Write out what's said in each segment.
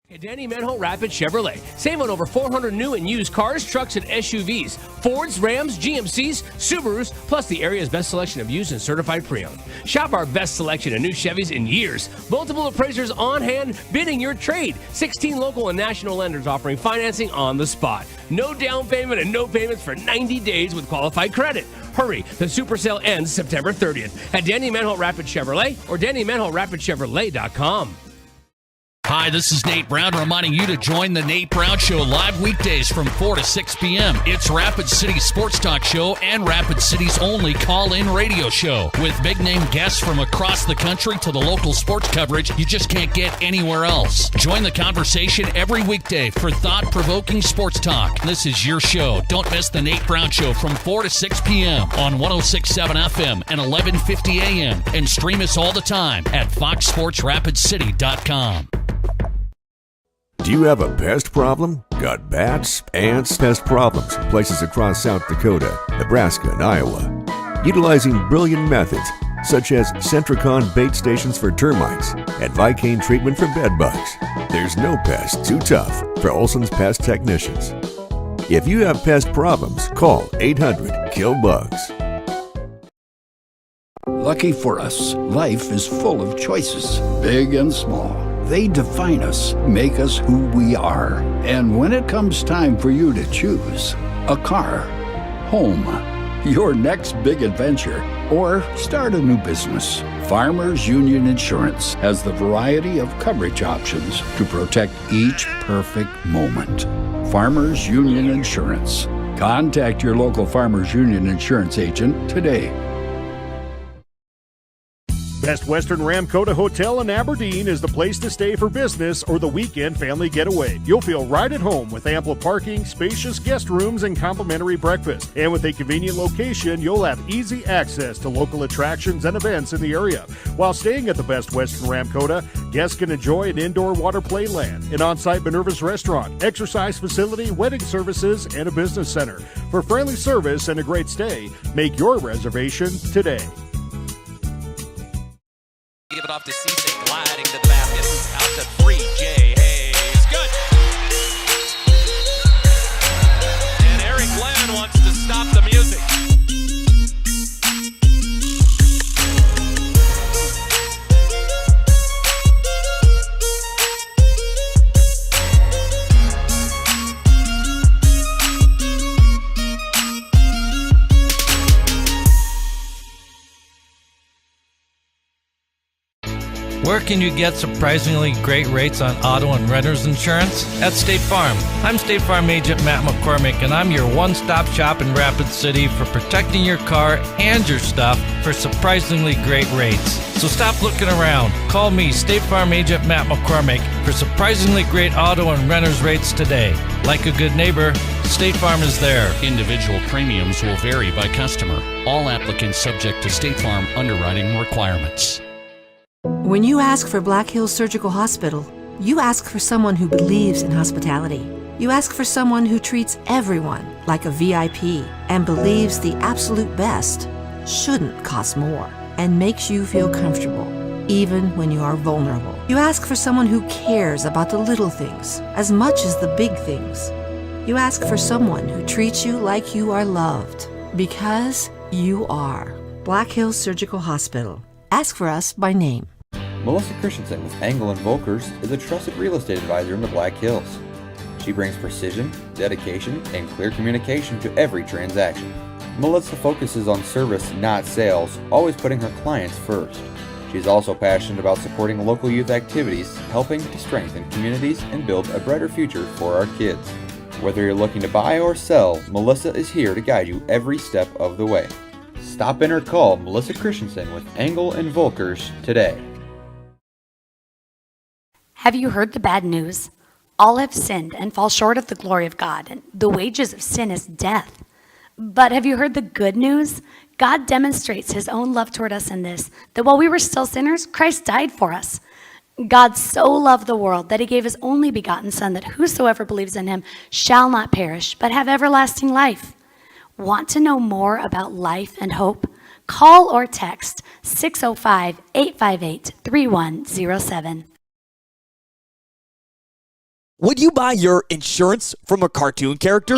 At Danny Manhole Rapid Chevrolet. Save on over 400 new and used cars, trucks, and SUVs. Fords, Rams, GMCs, Subarus, plus the area's best selection of used and certified pre-owned. Shop our best selection of new Chevys in years. Multiple appraisers on hand bidding your trade. 16 local and national lenders offering financing on the spot. No down payment and no payments for 90 days with qualified credit. Hurry, the super sale ends September 30th at Danny Manhole Rapid Chevrolet or DannyManholeRapidChevrolet.com. Hi, this is Nate Brown reminding you to join the Nate Brown Show live weekdays from 4 to 6 p.m. It's Rapid City's sports talk show and Rapid City's only call-in radio show with big-name guests from across the country to the local sports coverage you just can't get anywhere else. Join the conversation every weekday for thought-provoking sports talk. This is your show. Don't miss the Nate Brown Show from 4 to 6 p.m. on 106.7 FM and 1150 a.m. and stream us all the time at foxsportsrapidcity.com. Do you have a pest problem? Got bats, ants, pest problems in places across South Dakota, Nebraska, and Iowa? Utilizing brilliant methods such as Centricon bait stations for termites and Vicane treatment for bed bugs, there's no pest too tough for Olson's Pest Technicians. If you have pest problems, call 800-KILL-BUGS. Lucky for us, life is full of choices, big and small. They define us, make us who we are. And when it comes time for you to choose a car, home, your next big adventure, or start a new business, Farmers Union Insurance has the variety of coverage options to protect each perfect moment. Farmers Union Insurance. Contact your local Farmers Union Insurance agent today. Best Western Ramkota Hotel in Aberdeen is the place to stay for business or the weekend family getaway. You'll feel right at home with ample parking, spacious guest rooms, and complimentary breakfast. And with a convenient location, you'll have easy access to local attractions and events in the area. While staying at the Best Western Ramkota, guests can enjoy an indoor water play land, an on-site Minerva's restaurant, exercise facility, wedding services, and a business center. For friendly service and a great stay, make your reservation today. Give it off to Cisse, gliding to the basket. Out to 3, Jay Hayes. Good. And Eric Glenn wants to stop the music. Where can you get surprisingly great rates on auto and renter's insurance? At State Farm. I'm State Farm Agent Matt McCormick, and I'm your one-stop shop in Rapid City for protecting your car and your stuff for surprisingly great rates. So stop looking around. Call me, State Farm Agent Matt McCormick, for surprisingly great auto and renter's rates today. Like a good neighbor, State Farm is there. Individual premiums will vary by customer. All applicants subject to State Farm underwriting requirements. When you ask for Black Hills Surgical Hospital, you ask for someone who believes in hospitality. You ask for someone who treats everyone like a VIP and believes the absolute best shouldn't cost more and makes you feel comfortable, even when you are vulnerable. You ask for someone who cares about the little things as much as the big things. You ask for someone who treats you like you are loved, because you are. Black Hills Surgical Hospital. Ask for us by name. Melissa Christensen with Engel & Volkers is a trusted real estate advisor in the Black Hills. She brings precision, dedication, and clear communication to every transaction. Melissa focuses on service, not sales, always putting her clients first. She's also passionate about supporting local youth activities, helping to strengthen communities and build a brighter future for our kids. Whether you're looking to buy or sell, Melissa is here to guide you every step of the way. Stop in or call Melissa Christensen with Engel & Volkers today. Have you heard the bad news? All have sinned and fall short of the glory of God, and the wages of sin is death. But have you heard the good news? God demonstrates his own love toward us in this, that while we were still sinners, Christ died for us. God so loved the world that he gave his only begotten Son, that whosoever believes in him shall not perish, but have everlasting life. Want to know more about life and hope? Call or text 605-858-3107. Would you buy your insurance from a cartoon character?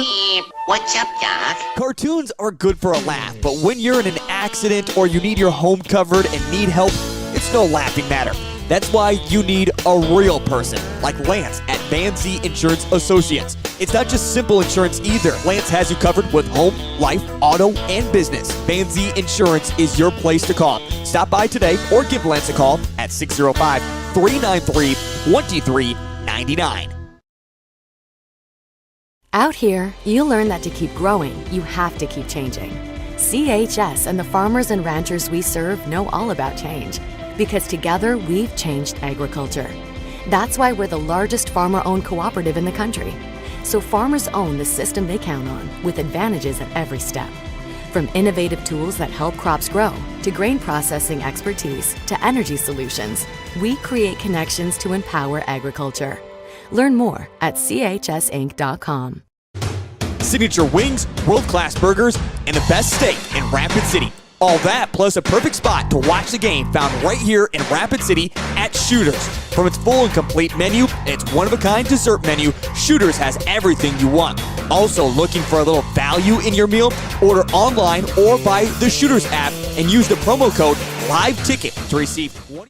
What's up, Doc? Cartoons are good for a laugh, but when you're in an accident or you need your home covered and need help, it's no laughing matter. That's why you need a real person, like Lance at Van Z Insurance Associates. It's not just simple insurance either. Lance has you covered with home, life, auto, and business. Van Z Insurance is your place to call. Stop by today or give Lance a call at 605-393-2399. Out here, you learn that to keep growing, you have to keep changing. CHS and the farmers and ranchers we serve know all about change, because together we've changed agriculture. That's why we're the largest farmer-owned cooperative in the country. So farmers own the system they count on, with advantages at every step. From innovative tools that help crops grow, to grain processing expertise, to energy solutions, we create connections to empower agriculture. Learn more at chsinc.com. Signature wings, world-class burgers, and the best steak in Rapid City. All that plus a perfect spot to watch the game found right here in Rapid City at Shooters. From its full and complete menu and its one-of-a-kind dessert menu, Shooters has everything you want. Also looking for a little value in your meal? Order online or by the Shooters app and use the promo code LIVETICKET to receive 20.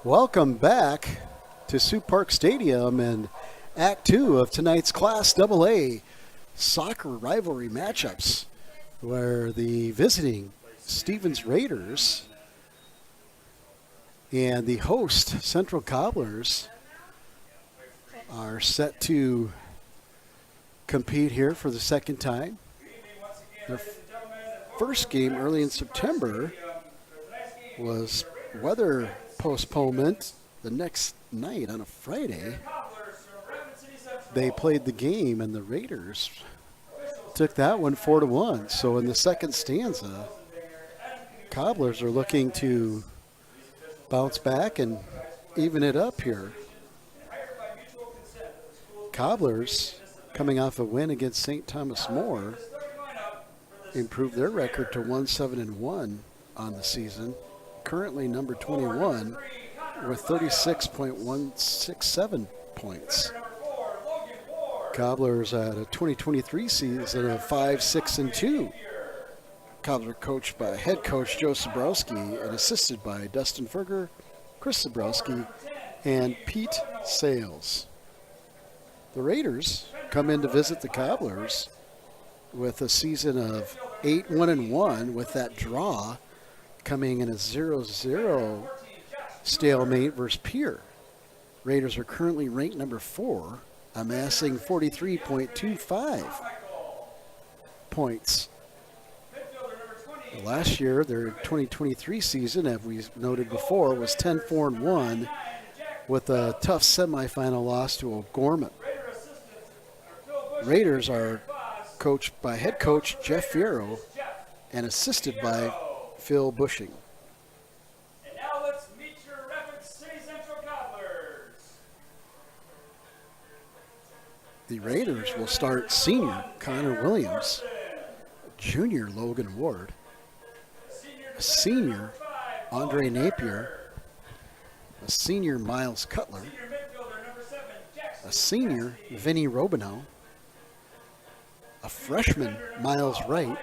Welcome back to Sioux Park Stadium and Act 2 of tonight's Class AA soccer rivalry matchups, where the visiting Stevens Raiders and the host Central Cobblers are set to compete here for the second time. Their first game early in September was weather postponement the next night on a Friday. They played the game and the Raiders took that one 4-1. So in the second stanza, Cobblers are looking to bounce back and even it up here. Cobblers, coming off a win against St. Thomas More, improved their record to 1-7-1 on the season. Currently number 21 with 36.167 points. Cobblers had a 2023 season of 5-6-2. Cobbler coached by head coach Joe Sabrowski and assisted by Dustin Ferger, Chris Sabrowski, and Pete Sales. The Raiders come in to visit the Cobblers with a season of 8-1-1 with that draw coming in a 0-0 stalemate versus Pierre. Raiders are currently ranked number 4, amassing 43.25 points. Last year, their 2023 season, as we noted before, was 10-4-1 with a tough semifinal loss to O'Gorman. Raiders are coached by head coach Jeff Fierro and assisted by Phil Bushing. And now let's meet your Rapid City Central Cobblers. The Raiders will start senior Connor Williams, junior Logan Ward, a senior Andre Napier, a senior Miles Cutler, a senior Vinny Robineau, a freshman Miles Wright,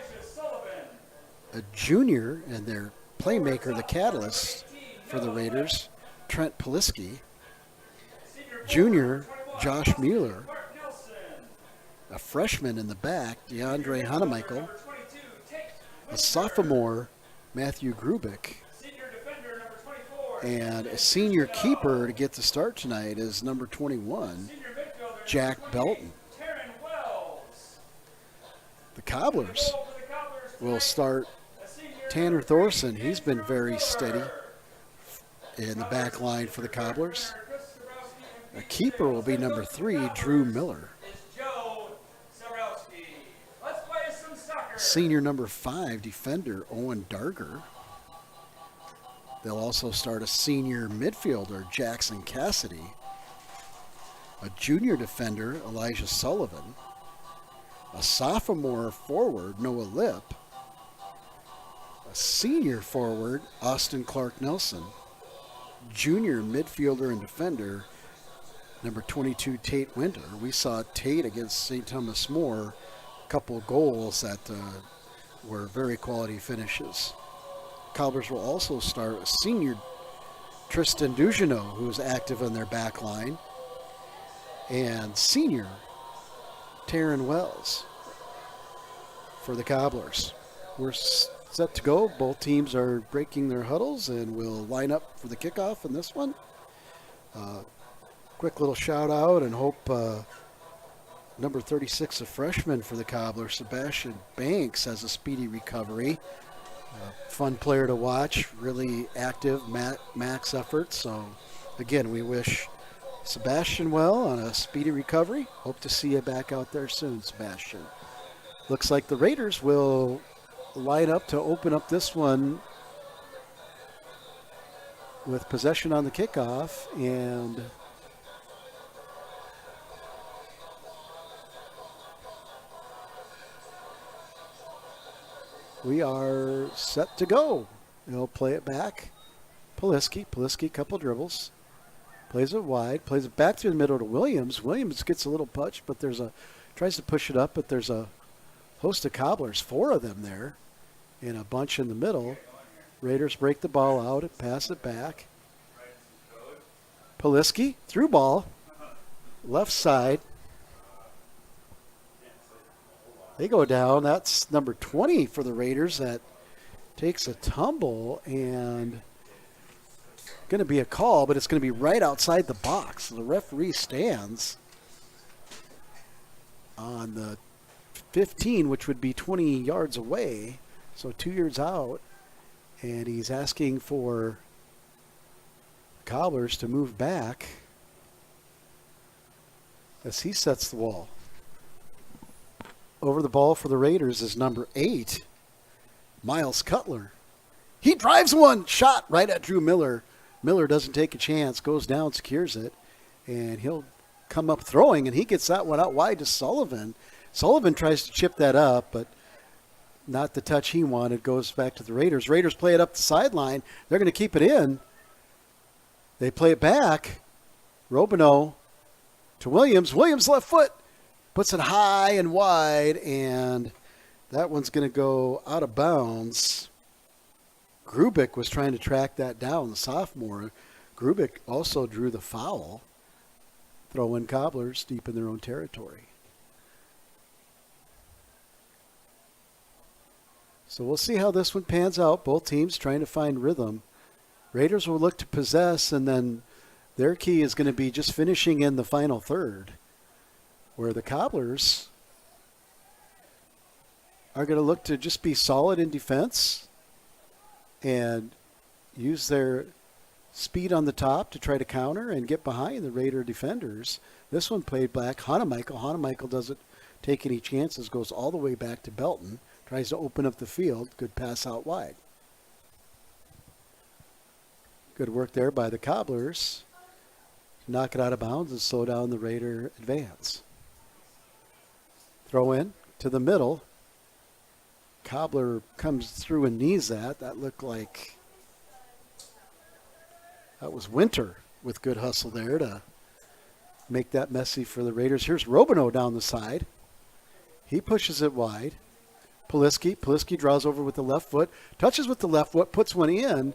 a junior and their playmaker, the catalyst for the Raiders, Trent Poliski, junior Josh Mueller, a freshman in the back, DeAndre Hanemichael, a sophomore, Matthew Grubik, and a senior keeper to get the start tonight is number 21, Jack Belton. The Cobblers will start Tanner Thorson. He's been very steady in the back line for the Cobblers. A keeper will be number 3, Drew Miller. Senior number 5, defender Owen Darger. They'll also start a senior midfielder, Jackson Cassidy. A junior defender, Elijah Sullivan. A sophomore forward, Noah Lip. A senior forward, Austin Clark Nelson. Junior midfielder and defender, number 22, Tate Winter. We saw Tate against St. Thomas More, a couple of goals that were very quality finishes. Cobblers will also start a senior Tristan Dugeneau, who is active in their back line, and senior Taryn Wells for the Cobblers. We're set to go. Both teams are breaking their huddles and will line up for the kickoff in this one. Quick little shout out and hope number 36, a freshman for the Cobblers, Sebastian Banks, has a speedy recovery. Fun player to watch, really active, max effort. So, again, we wish Sebastian well on a speedy recovery. Hope to see you back out there soon, Sebastian. Looks like the Raiders will line up to open up this one with possession on the kickoff, and we are set to go. They'll play it back. Poliski, couple dribbles. Plays it wide, plays it back through the middle to Williams. Williams gets a little punch, but tries to push it up, but there's a host of Cobblers, 4 of them there, in a bunch in the middle. Raiders break the ball out and pass it back. Poliski, through ball, left side. They go down. That's number 20 for the Raiders that takes a tumble, and going to be a call, but it's going to be right outside the box. So the referee stands on the 15, which would be 20 yards away, so 2 yards out, and he's asking for Cobblers to move back as he sets the wall. Over the ball for the Raiders is number 8, Miles Cutler. He drives one, shot right at Drew Miller. Miller doesn't take a chance, goes down, secures it, and he'll come up throwing, and he gets that one out wide to Sullivan. Sullivan tries to chip that up, but not the touch he wanted. Goes back to the Raiders. Raiders play it up the sideline. They're going to keep it in. They play it back. Robineau to Williams. Williams left foot. Puts it high and wide, and that one's going to go out of bounds. Grubik was trying to track that down, the sophomore. Grubik also drew the foul. Throw in Cobblers deep in their own territory. So we'll see how this one pans out. Both teams trying to find rhythm. Raiders will look to possess, and then their key is going to be just finishing in the final third, where the Cobblers are going to look to just be solid in defense and use their speed on the top to try to counter and get behind the Raider defenders. This one played back. Hanemichael does it take any chances, goes all the way back to Belton, tries to open up the field. Good pass out wide. Good work there by the Cobblers. Knock it out of bounds and slow down the Raider advance. Throw in to the middle. Cobbler comes through and knees that. That looked like that was Winter with good hustle there to make that messy for the Raiders. Here's Robineau down the side. He pushes it wide. Poliski draws over with the left foot, touches with the left foot, puts one in.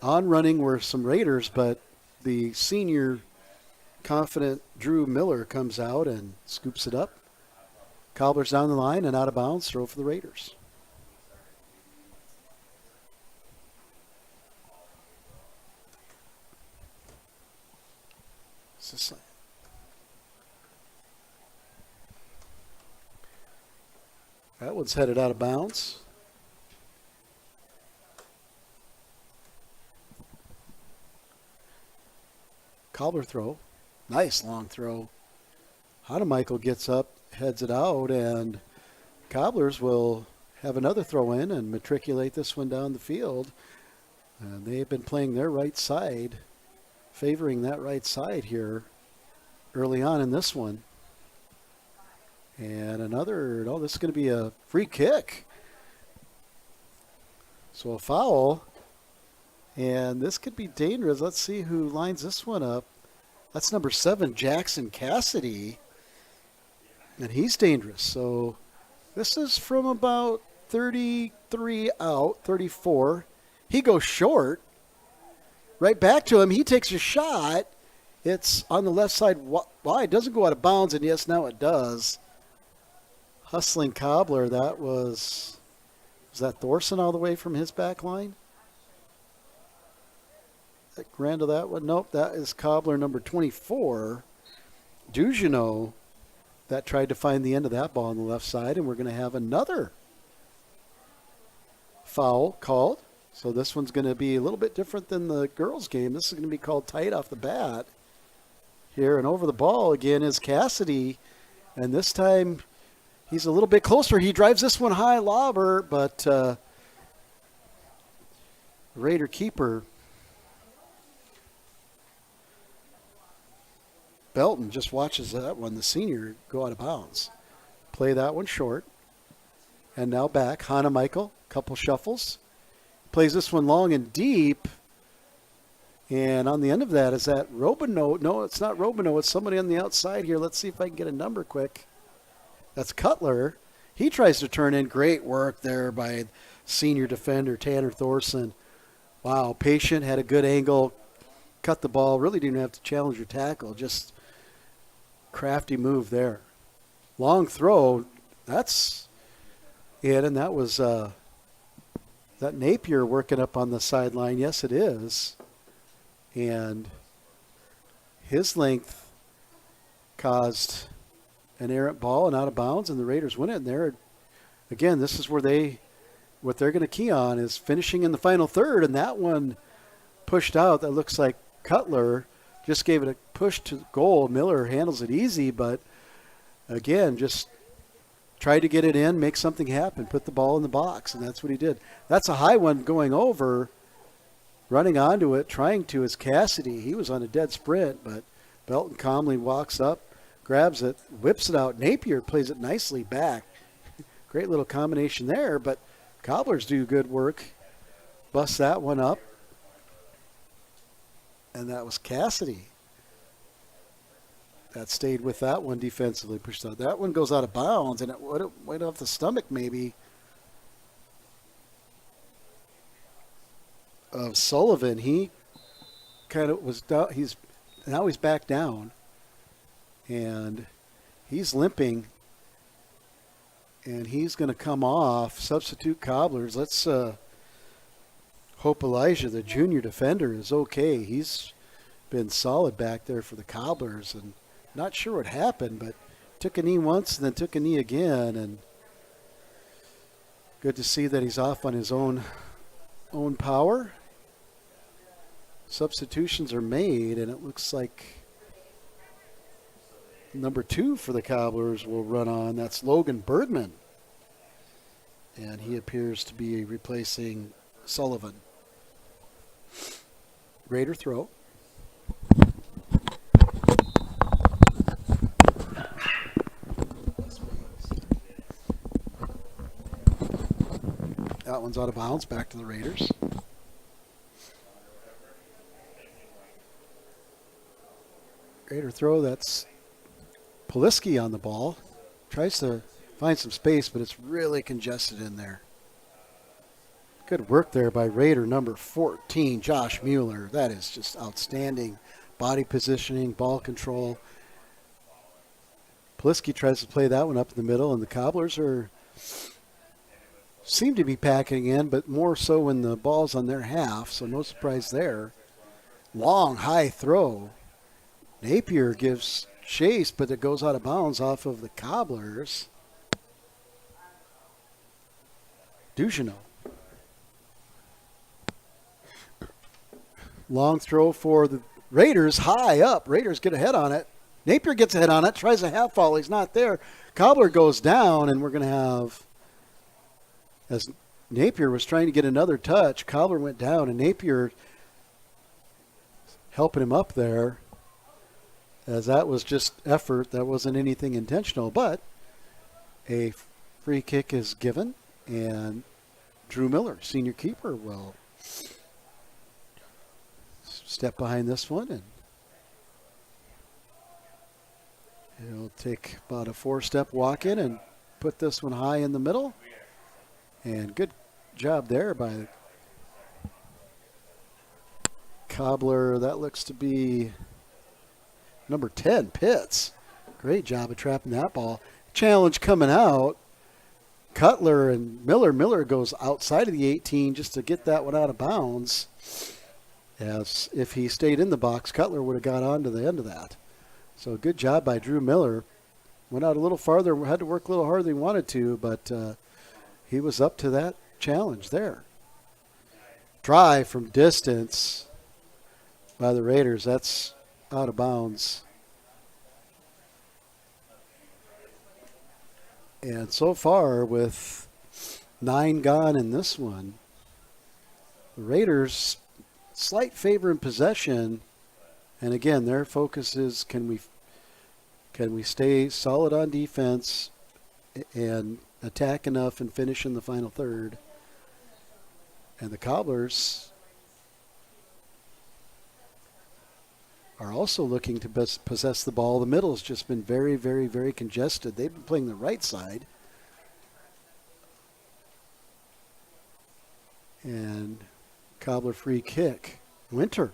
On running were some Raiders, but the senior confident Drew Miller comes out and scoops it up. Cobblers down the line and out of bounds, throw for the Raiders. That one's headed out of bounds. Cobbler throw. Nice long throw. Hanemichael gets up, heads it out, and Cobblers will have another throw in and matriculate this one down the field. And they've been playing their right side, favoring that right side here early on in this one. And this is going to be a free kick. So a foul. And this could be dangerous. Let's see who lines this one up. That's number 7, Jackson Cassidy. And he's dangerous. So this is from about 33 out, 34. He goes short. Right back to him. He takes a shot. It's on the left side wide. Doesn't go out of bounds, and yes, now it does. Hustling Cobbler. Was that Thorson all the way from his back line? Randall, that one? Nope, that is Cobbler number 24. Dugenot that tried to find the end of that ball on the left side, and we're going to have another foul called. So this one's going to be a little bit different than the girls' game. This is going to be called tight off the bat here, and over the ball again is Cassidy, and this time he's a little bit closer. He drives this one high lobber, but Raider keeper Belton just watches that one, the senior, go out of bounds. Play that one short. And now back. Hanemichael, couple shuffles. Plays this one long and deep. And on the end of that, is that Robineau? No, it's not Robineau. It's somebody on the outside here. Let's see if I can get a number quick. That's Cutler. He tries to turn in. Great work there by senior defender Tanner Thorson. Wow, patient, had a good angle. Cut the ball. Really didn't have to challenge your tackle. Just crafty move there. Long throw. That's it. And that was that Napier working up on the sideline. Yes, it is. And his length caused an errant ball and out of bounds, and the Raiders win it. And there, again, this is where what they're going to key on is finishing in the final third, and that one pushed out. That looks like Cutler just gave it a push to goal. Miller handles it easy, but again, just tried to get it in, make something happen, put the ball in the box, and that's what he did. That's a high one going over. Running onto it, trying to, is Cassidy. He was on a dead sprint, but Belton calmly walks up, grabs it, whips it out. Napier plays it nicely back. Great little combination there, but Cobblers do good work. Bust that one up. And that was Cassidy that stayed with that one defensively, pushed out. That one goes out of bounds, and it went off the stomach maybe of Sullivan. He kind of was down. He's back down, and he's limping, and he's going to come off. Substitute Cobblers. Let's hope Elijah, the junior defender, is okay. He's been solid back there for the Cobblers, and not sure what happened, but took a knee once and then took a knee again, and good to see that he's off on his own power. Substitutions are made, and it looks like number 2 for the Cobblers will run on. That's Logan Birdman. And he appears to be replacing Sullivan. Raider throw. That one's out of bounds, back to the Raiders. Raider throw, that's Poliski on the ball. Tries to find some space, but it's really congested in there. Good work there by Raider number 14, Josh Mueller. That is just outstanding body positioning, ball control. Poliski tries to play that one up in the middle, and the Cobblers seem to be packing in, but more so when the ball's on their half, so no surprise there. Long, high throw. Napier gives chase, but it goes out of bounds off of the Cobblers. Ducheneau. Long throw for the Raiders, high up. Raiders get ahead on it. Napier gets ahead on it, tries a half volley. He's not there. Cobbler goes down, and we're going to have, as Napier was trying to get another touch, Cobbler went down, and Napier helping him up there, as that was just effort. That wasn't anything intentional, but a free kick is given, and Drew Miller, senior keeper, will step behind this one, and he'll take about a 4-step walk in and put this one high in the middle. And good job there by Cobbler. That looks to be number 10, Pitts. Great job of trapping that ball. Challenge coming out. Cutler and Miller. Miller goes outside of the 18 just to get that one out of bounds. As if he stayed in the box, Cutler would have got on to the end of that. So good job by Drew Miller. Went out a little farther, had to work a little harder than he wanted to, but he was up to that challenge there. Drive from distance by the Raiders. That's out of bounds. And so far, with 9 gone in this one, the Raiders slight favor in possession. And again, their focus is can we stay solid on defense and attack enough and finish in the final third. And the Cobblers are also looking to possess the ball. The middle has just been very, very, very congested. They've been playing the right side. And Cobbler free kick. Winter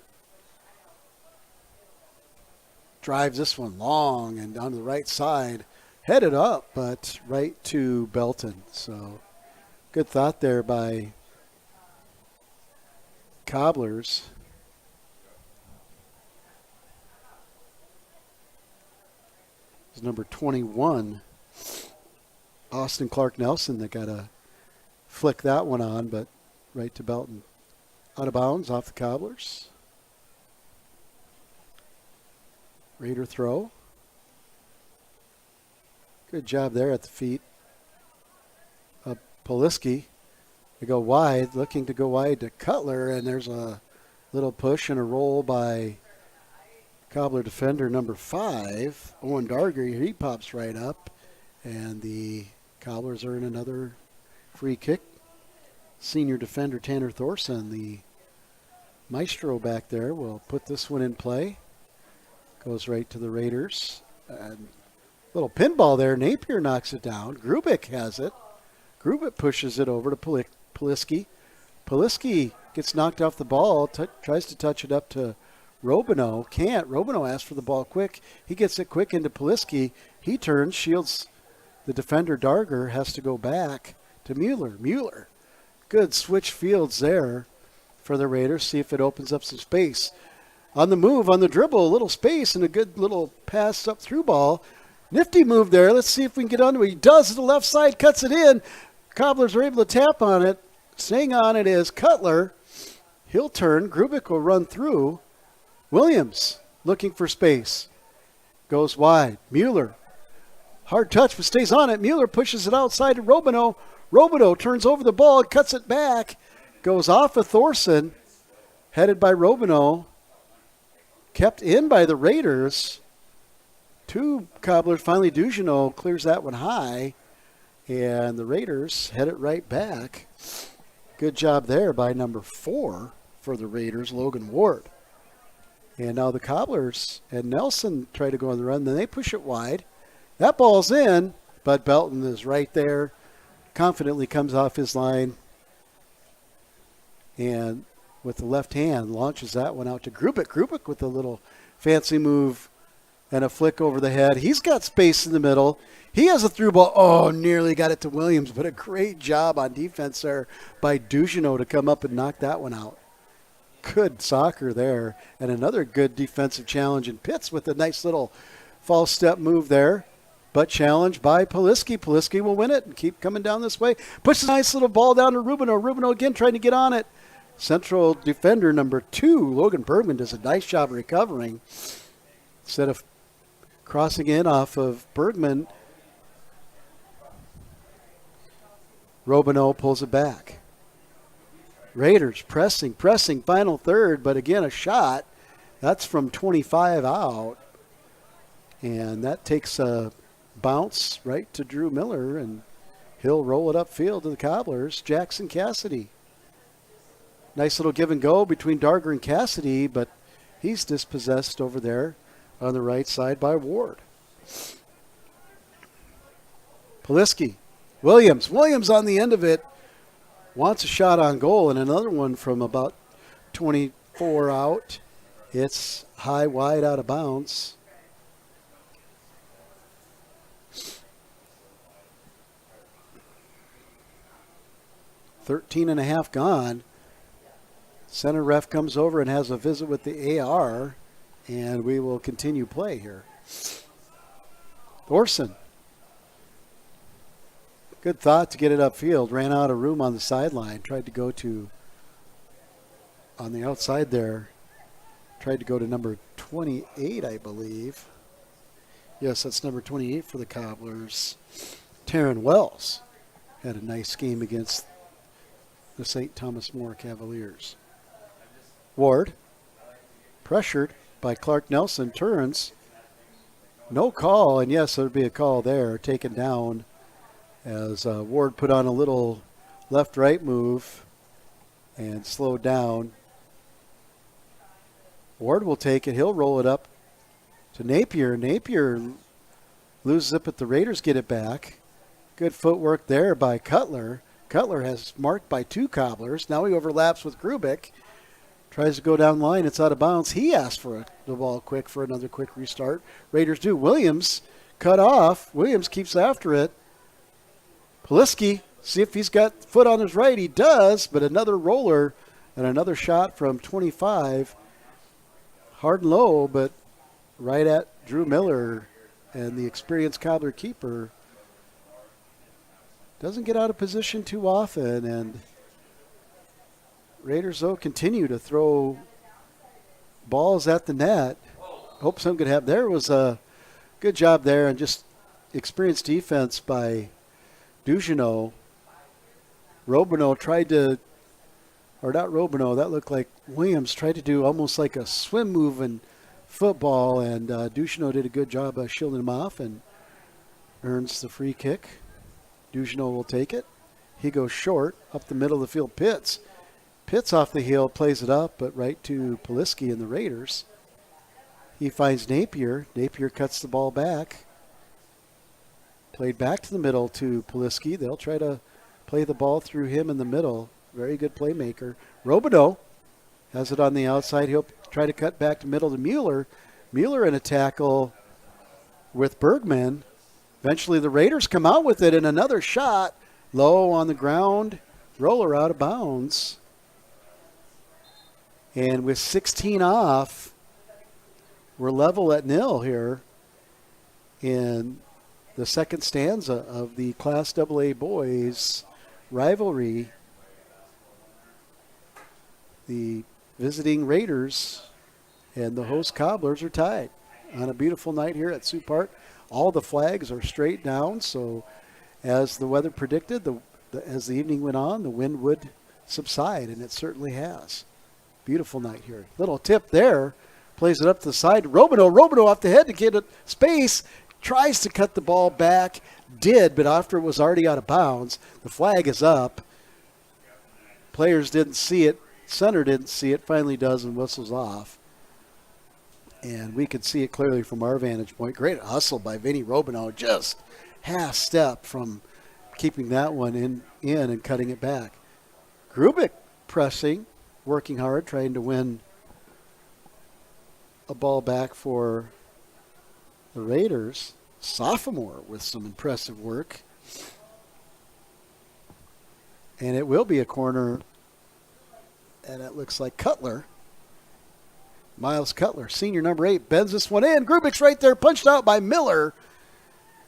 drives this one long and down to the right side. Headed up, but right to Belton. So good thought there by Cobblers. It's number 21, Austin Clark Nelson, that got to flick that one on, but right to Belton. Out of bounds off the Cobblers. Raider throw. Good job there at the feet of Poliski. They go wide, looking to go wide to Cutler, and there's a little push and a roll by Cobbler defender number 5, Owen Darger. He pops right up, and the Cobblers earn another free kick. Senior defender Tanner Thorson, the maestro back there, will put this one in play. Goes right to the Raiders. And little pinball there. Napier knocks it down. Grubik has it. Grubik pushes it over to Poliski. Poliski gets knocked off the ball, tries to touch it up to Robineau. Can't. Robineau asks for the ball quick. He gets it quick into Poliski. He turns, shields the defender. Darger has to go back to Mueller. Mueller. Good switch fields there for the Raiders. See if it opens up some space. On the move, on the dribble, a little space and a good little pass up through ball. Nifty move there. Let's see if we can get onto it. He does to the left side, cuts it in. Cobblers are able to tap on it. Staying on it is Cutler. He'll turn. Grubik will run through. Williams looking for space. goes wide. Mueller, hard touch, but stays on it. Mueller pushes it outside to Robineau. Robineau turns over the ball, cuts it back, goes off of Thorson, headed by Robineau, kept in by the Raiders. Two Cobblers, finally Dugenot clears that one high, and the Raiders head it right back. Good job there by number 4 for the Raiders, Logan Ward. And now the Cobblers and Nelson try to go on the run. Then they push it wide. That ball's in, but Belton is right there. Confidently comes off his line. And with the left hand, launches that one out to Grubik. Grubik with a little fancy move and a flick over the head. He's got space in the middle. He has a through ball. Oh, nearly got it to Williams, but a great job on defense there by Dugenot to come up and knock that one out. Good soccer there. And another good defensive challenge in Pitts with a nice little false step move there. But challenged by Poliski. Poliski will win it and keep coming down this way. Pushes a nice little ball down to Rubino. Rubino again trying to get on it. Central defender number 2, Logan Bergman, does a nice job recovering. Instead of crossing in off of Bergman, Robineau pulls it back. Raiders pressing, final third, but again a shot. That's from 25 out. And that takes a bounce right to Drew Miller, and he'll roll it upfield to the Cobblers. Jackson Cassidy. Nice little give and go between Darger and Cassidy, but he's dispossessed over there on the right side by Ward. Poliski. Williams on the end of it. Wants a shot on goal, and another one from about 24 out. It's high, wide, out of bounds. .13.5 gone. Center ref comes over and has a visit with the AR, and we will continue play here. Thorson. Good thought to get it upfield. Ran out of room on the sideline. Tried to go to, on the outside there, tried to go to number 28, I believe. Yes, that's number 28 for the Cobblers. Taryn Wells had a nice game against the St. Thomas More Cavaliers. Ward, pressured by Clark Nelson, turns. No call, and yes, there would be a call there, taken down as Ward put on a little left-right move and slowed down. Ward will take it. He'll roll it up to Napier. Napier loses it, but the Raiders get it back. Good footwork there by Cutler. Cutler has marked by 2 Cobblers. Now he overlaps with Grubik. Tries to go down the line. It's out of bounds. He asked for the ball quick for another quick restart. Raiders do. Williams cut off. Williams keeps after it. Poliski, see if he's got foot on his right. He does, but another roller and another shot from 25. Hard and low, but right at Drew Miller, and the experienced Cobbler keeper doesn't get out of position too often, and Raiders, though, continue to throw balls at the net. Hope some could have. There was a good job there, and just experienced defense by Dugenot. Robineau tried to, or not Robineau, that looked like Williams tried to do almost like a swim move in football, and Dugenot did a good job of shielding him off and earns the free kick. Dugenot will take it. He goes short, up the middle of the field. Pitts off the heel, plays it up, but right to Poliski and the Raiders. He finds Napier. Napier cuts the ball back. Played back to the middle to Poliski. They'll try to play the ball through him in the middle. Very good playmaker. Robineau has it on the outside. He'll try to cut back to middle to Mueller. Mueller in a tackle with Bergman. Eventually the Raiders come out with it, and another shot. Low on the ground. Roller out of bounds. And with 16 off, we're level at 0 here in the second stanza of the Class AA boys rivalry. The visiting Raiders and the host Cobblers are tied on a beautiful night here at Sioux Park. All the flags are straight down, so as the weather predicted, as the evening went on, the wind would subside, and it certainly has. Beautiful night here. Little tip there. Plays it up to the side. Robino off the head to get it space. Tries to cut the ball back. Did, but after it was already out of bounds, the flag is up. Players didn't see it. Center didn't see it. Finally does and whistles off. And we could see it clearly from our vantage point. Great hustle by Vinny Robino. Just half step from keeping that one in and cutting it back. Grubik pressing, working hard, trying to win a ball back for the Raiders. Sophomore with some impressive work. And it will be a corner, and it looks like Cutler. Miles Cutler, senior number 8, bends this one in. Grubik's right there, punched out by Miller.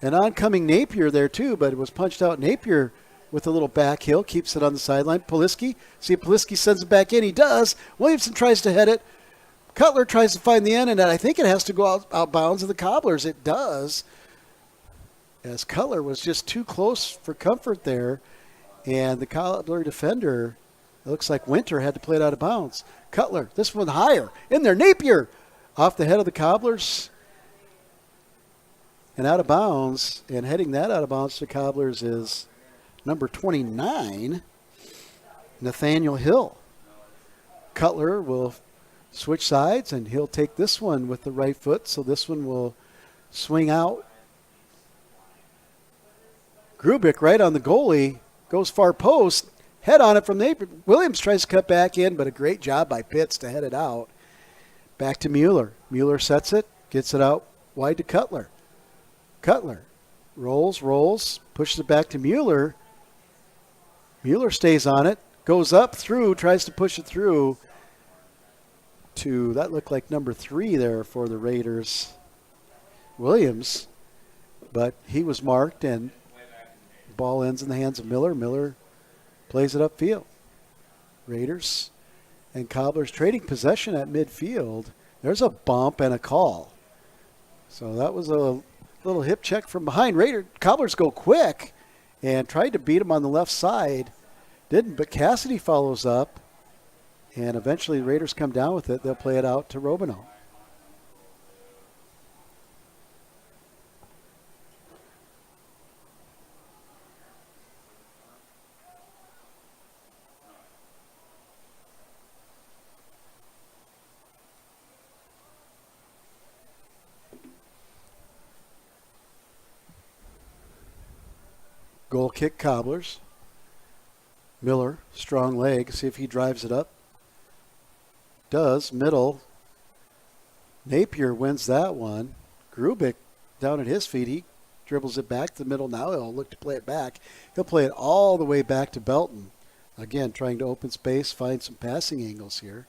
And oncoming Napier there too, but it was punched out. Napier with a little back heel, keeps it on the sideline. Poliski, see if Poliski sends it back in. He does. Williamson tries to head it. Cutler tries to find the end, and I think it has to go out bounds of the Cobblers. It does, as Cutler was just too close for comfort there. And the Cobbler defender, it looks like Winter had to play it out of bounds. Cutler, this one higher. In there, Napier off the head of the Cobblers. And out of bounds, and heading that out of bounds to Cobblers is number 29, Nathaniel Hill. Cutler will switch sides, and he'll take this one with the right foot, so this one will swing out. Grubik right on the goalie, goes far post, head on it from Napier. Williams tries to cut back in, but a great job by Pitts to head it out. Back to Mueller. Mueller sets it, gets it out wide to Cutler. Cutler rolls, pushes it back to Mueller. Mueller stays on it, goes up through, tries to push it through to, that looked like number 3 there for the Raiders, Williams, but he was marked, and ball ends in the hands of Miller. Miller plays it upfield. Raiders and Cobblers trading possession at midfield. There's a bump and a call. So that was a little hip check from behind. Cobblers go quick and tried to beat him on the left side. Didn't, but Cassidy follows up. And eventually the Raiders come down with it. They'll play it out to Robino. Goal kick Cobblers. Miller, strong leg. See if he drives it up. Does. Middle. Napier wins that one. Grubik down at his feet. He dribbles it back to the middle. Now he'll look to play it back. He'll play it all the way back to Belton. Again, trying to open space, find some passing angles here.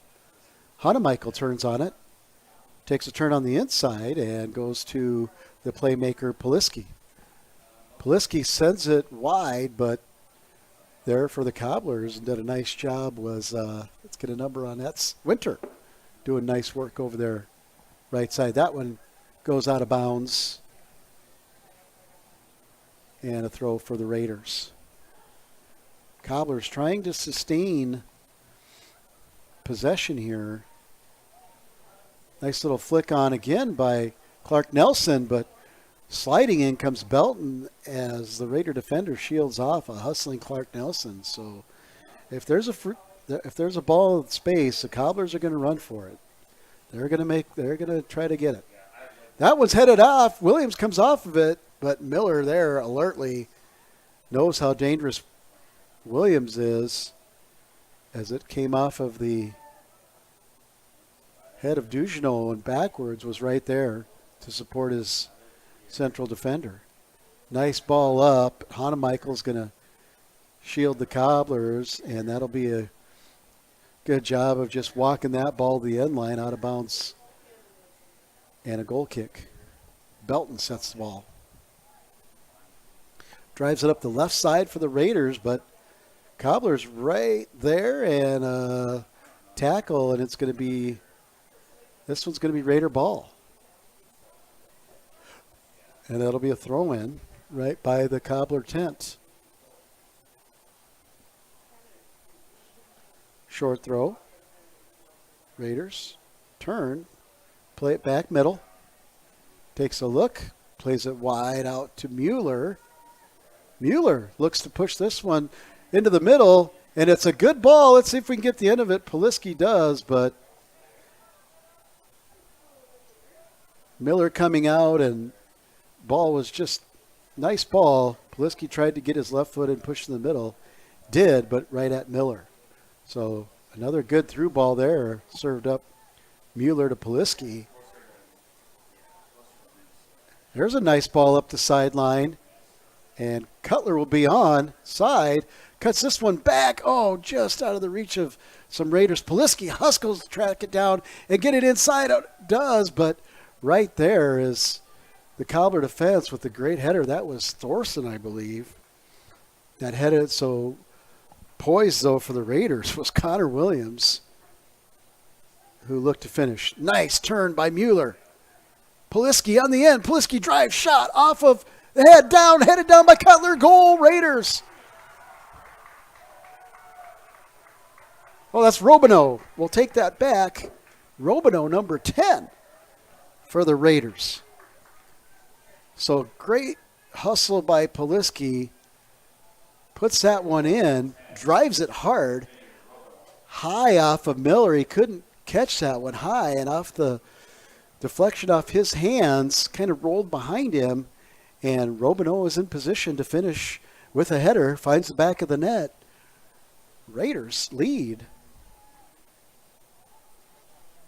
Hanemichael turns on it. Takes a turn on the inside and goes to the playmaker Poliski. Poliski sends it wide, but there for the Cobblers and did a nice job was, let's get a number on that, Winter doing nice work over there right side. That one goes out of bounds, and a throw for the Raiders. Cobblers trying to sustain possession here. Nice little flick on again by Clark Nelson, but sliding in comes Belton as the Raider defender shields off a hustling Clark Nelson. So if there's a ball in space, the Cobblers are going to run for it. They're going to try to get it. That one's headed off. Williams comes off of it, but Miller there alertly knows how dangerous Williams is as it came off of the head of Dugenot and backwards was right there to support his central defender. Nice ball up. Hanemichael's going to shield the Cobblers, and that'll be a good job of just walking that ball to the end line out of bounds. And a goal kick. Belton sets the ball. Drives it up the left side for the Raiders, but Cobblers right there, and a tackle, and this one's going to be Raider ball. And that'll be a throw-in right by the Cobbler tent. Short throw. Raiders turn, play it back middle. Takes a look, plays it wide out to Mueller. Mueller looks to push this one into the middle, and it's a good ball. Let's see if we can get the end of it. Poliski does, but Miller coming out, and ball was just nice ball. Poliski tried to get his left foot and push in the middle. Did, but right at Miller. So another good through ball there, served up Mueller to Poliski. There's a nice ball up the sideline, and Cutler will be on side. Cuts this one back. Oh, just out of the reach of some Raiders. Poliski hustles to track it down and get it inside. Does, but right there is the Cobbler defense with the great header. That was Thorson, I believe. That headed so poised, though, for the Raiders was Connor Williams, who looked to finish. Nice turn by Mueller. Poliski on the end. Poliski drive shot off of the head down, headed down by Cutler. Goal, Raiders. Oh, that's Robino. We'll take that back. Robino, number 10 for the Raiders. So great hustle by Poliski. Puts that one in, drives it hard. High off of Miller. He couldn't catch that one high, and off the deflection off his hands, kind of rolled behind him, and Robino is in position to finish with a header, finds the back of the net. Raiders lead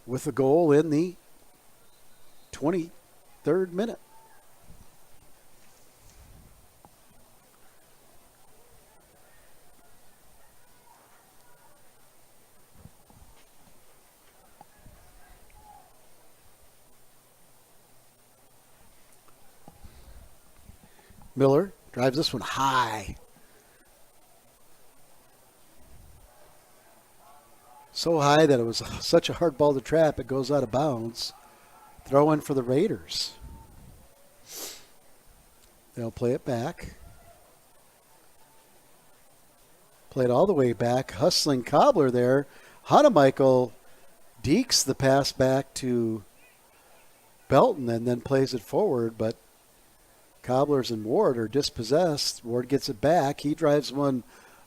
with a goal in the 23rd minute. Miller drives this one high. So high that it was such a hard ball to trap, it goes out of bounds. Throw in for the Raiders. They'll play it back. Play it all the way back. Hustling Cobbler there. Hanemichael dekes the pass back to Belton and then plays it forward, but Cobblers and Ward are dispossessed. Ward gets it back. He drives one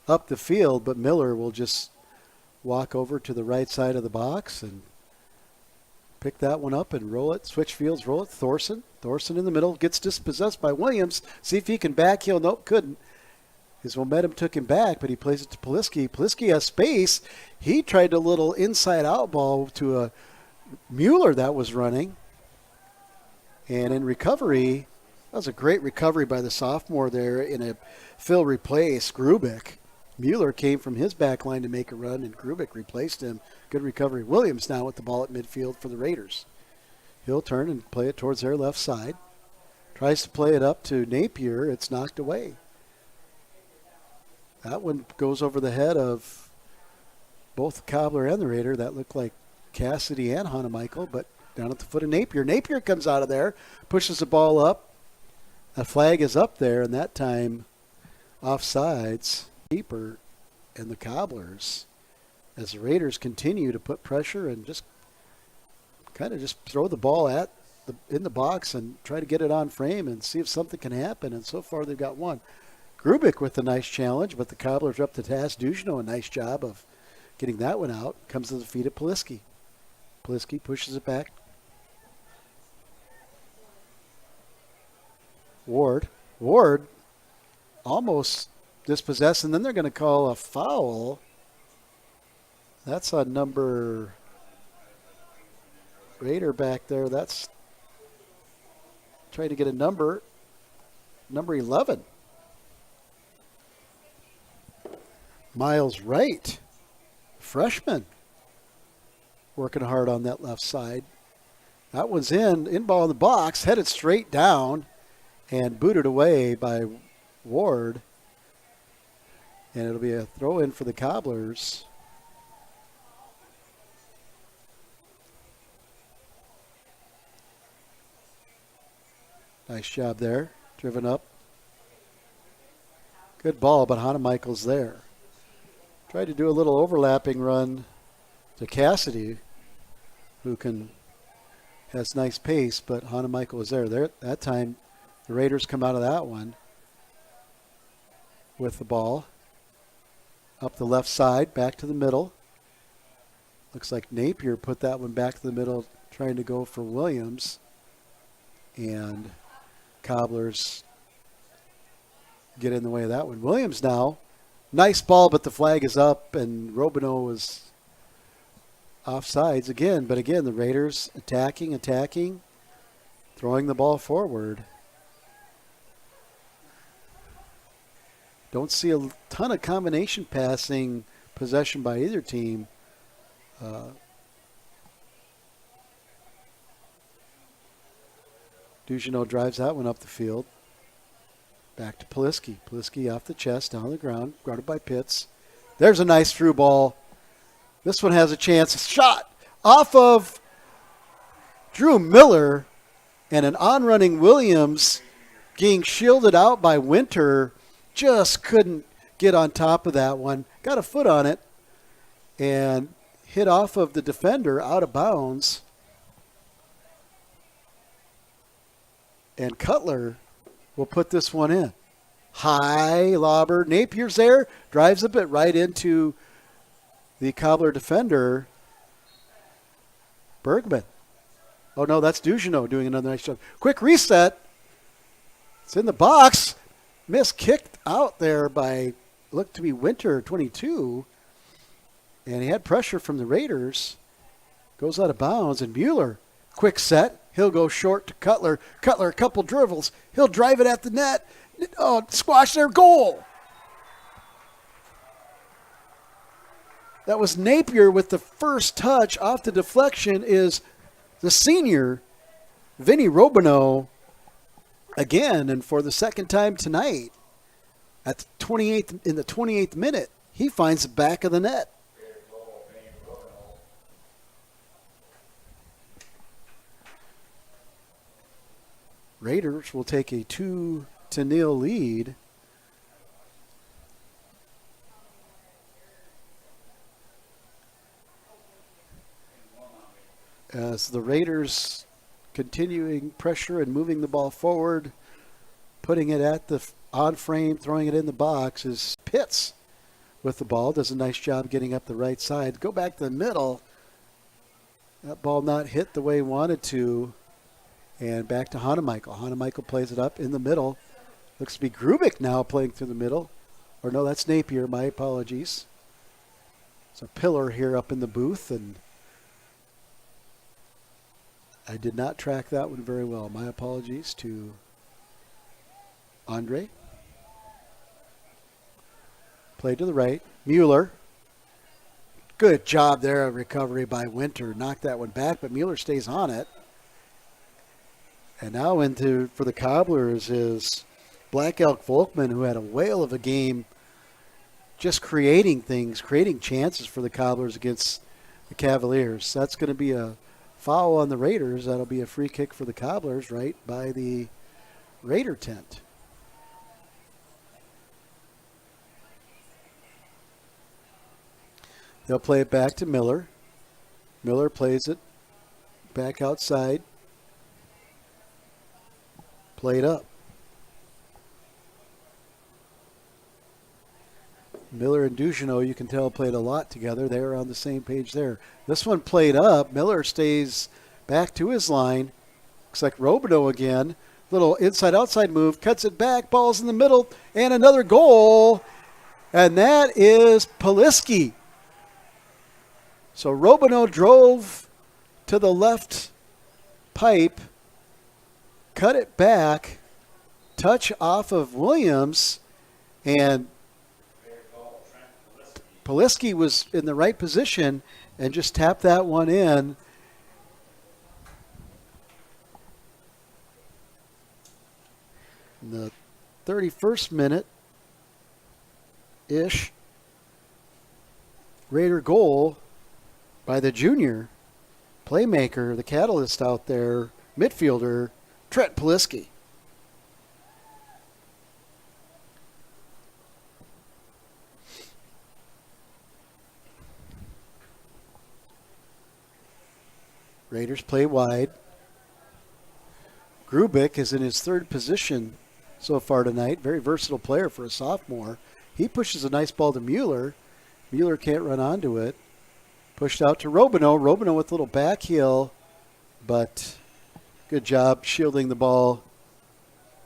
up the field, but Miller will just walk over to the right side of the box and pick that one up and roll it. Switch fields, roll it. Thorson in the middle, gets dispossessed by Williams. See if he can backheel. Nope, couldn't. His momentum took him back, but he plays it to Poliski. Poliski has space. He tried a little inside-out ball to a Mueller that was running. And in recovery, that was a great recovery by the sophomore there in a fill replace, Grubik. Mueller came from his back line to make a run, and Grubik replaced him. Good recovery. Williams now with the ball at midfield for the Raiders. He'll turn and play it towards their left side. Tries to play it up to Napier. It's knocked away. That one goes over the head of both the Cobbler and the Raider. That looked like Cassidy and Hanemichael, but down at the foot of Napier. Napier comes out of there, pushes the ball up. A flag is up there, and that time offsides. Keeper and the Cobblers, as the Raiders continue to put pressure and just kind of just throw the ball in the box and try to get it on frame and see if something can happen. And so far they've got one. Grubik with a nice challenge, but the Cobblers are up to task. Dugino, a nice job of getting that one out. Comes to the feet of Poliski. Poliski pushes it back. Ward almost dispossessed, and then they're going to call a foul. That's on number Raider back there. That's trying to get a number 11. Miles Wright, freshman, working hard on that left side. That one's in ball in the box, headed straight down and booted away by Ward. And it'll be a throw-in for the Cobblers. Nice job there. Driven up. Good ball, but Hanemichael's there. Tried to do a little overlapping run to Cassidy, who has nice pace, but Hanemichael was there. That time, the Raiders come out of that one with the ball. Up the left side, back to the middle. Looks like Napier put that one back to the middle, trying to go for Williams. And Cobblers get in the way of that one. Williams now. Nice ball, but the flag is up, and Robineau was offsides again. But again, the Raiders attacking, throwing the ball forward. Don't see a ton of combination passing possession by either team. Dujeneau drives that one up the field. Back to Poliski. Poliski off the chest, down on the ground, guarded by Pitts. There's a nice through ball. This one has a chance. A shot off of Drew Miller, and an on-running Williams getting shielded out by Winter. Just couldn't get on top of that one. Got a foot on it and hit off of the defender out of bounds. And Cutler will put this one in. High lobber. Napier's there. Drives a bit right into the Cobbler defender, Bergman. Oh, no, that's Dujeneau doing another nice job. Quick reset. It's in the box. Miss kicked out there by, looked to be Winter, 22. And he had pressure from the Raiders. Goes out of bounds. And Mueller, quick set. He'll go short to Cutler. Cutler, a couple dribbles. He'll drive it at the net. Oh, squash their goal. That was Napier with the first touch off the deflection. Is the senior, Vinny Robineau, again, and for the second time tonight, at the 28th minute, he finds the back of the net. Raiders will take a 2-0 lead. As the Raiders continuing pressure and moving the ball forward, putting it at the on frame, throwing it in the box is Pitts with the ball. Does a nice job getting up the right side. Go back to the middle. That ball not hit the way he wanted to. And back to Hanemichael. Hanemichael plays it up in the middle. Looks to be Grubik now playing through the middle. Or no, that's Napier. My apologies. It's a pillar here up in the booth, and I did not track that one very well. My apologies to Andre. Play to the right. Mueller. Good job there. Recovery by Winter. Knocked that one back, but Mueller stays on it. And now for the Cobblers is Black Elk Volkman, who had a whale of a game just creating things, creating chances for the Cobblers against the Cavaliers. That's going to be a foul on the Raiders. That'll be a free kick for the Cobblers right by the Raider tent. They'll play it back to Miller. Miller plays it back outside. Played up. Miller and Dujeneau, you can tell, played a lot together. They were on the same page there. This one played up. Miller stays back to his line. Looks like Robineau again. Little inside-outside move. Cuts it back. Ball's in the middle. And another goal. And that is Poliski. So Robineau drove to the left pipe. Cut it back, touch off of Williams, and Poliski was in the right position and just tapped that one in. In the 31st minute-ish, Raider goal by the junior playmaker, the catalyst out there, midfielder, Trent Poliski. Raiders play wide. Grubik is in his third position so far tonight. Very versatile player for a sophomore. He pushes a nice ball to Mueller. Mueller can't run onto it. Pushed out to Robino. Robino with a little back heel, but good job shielding the ball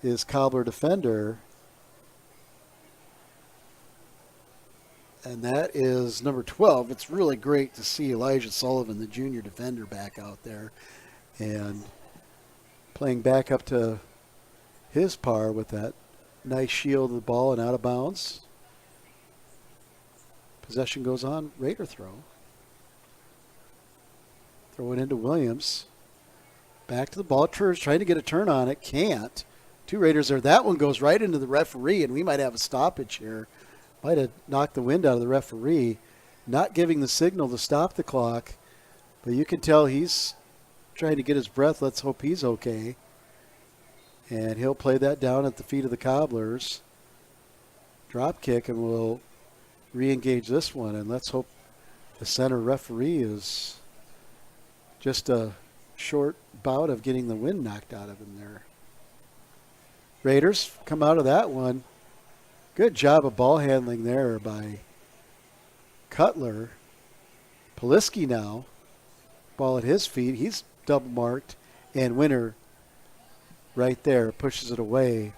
is Cobbler defender. And that is number 12. It's really great to see Elijah Sullivan, the junior defender, back out there and playing back up to his par with that nice shield of the ball and out of bounds. Possession goes on. Raider throw. Throw it into Williams. Back to the ball. Turns, trying to get a turn on it. Can't. Two Raiders there. That one goes right into the referee, and we might have a stoppage here. Might have knocked the wind out of the referee. Not giving the signal to stop the clock. But you can tell he's trying to get his breath. Let's hope he's okay. And he'll play that down at the feet of the Cobblers. Drop kick, and we'll re-engage this one. And let's hope the center referee is just a short bout of getting the wind knocked out of him there. Raiders come out of that one. Good job of ball handling there by Cutler. Poliski now. Ball at his feet. He's double marked. And Winter right there pushes it away.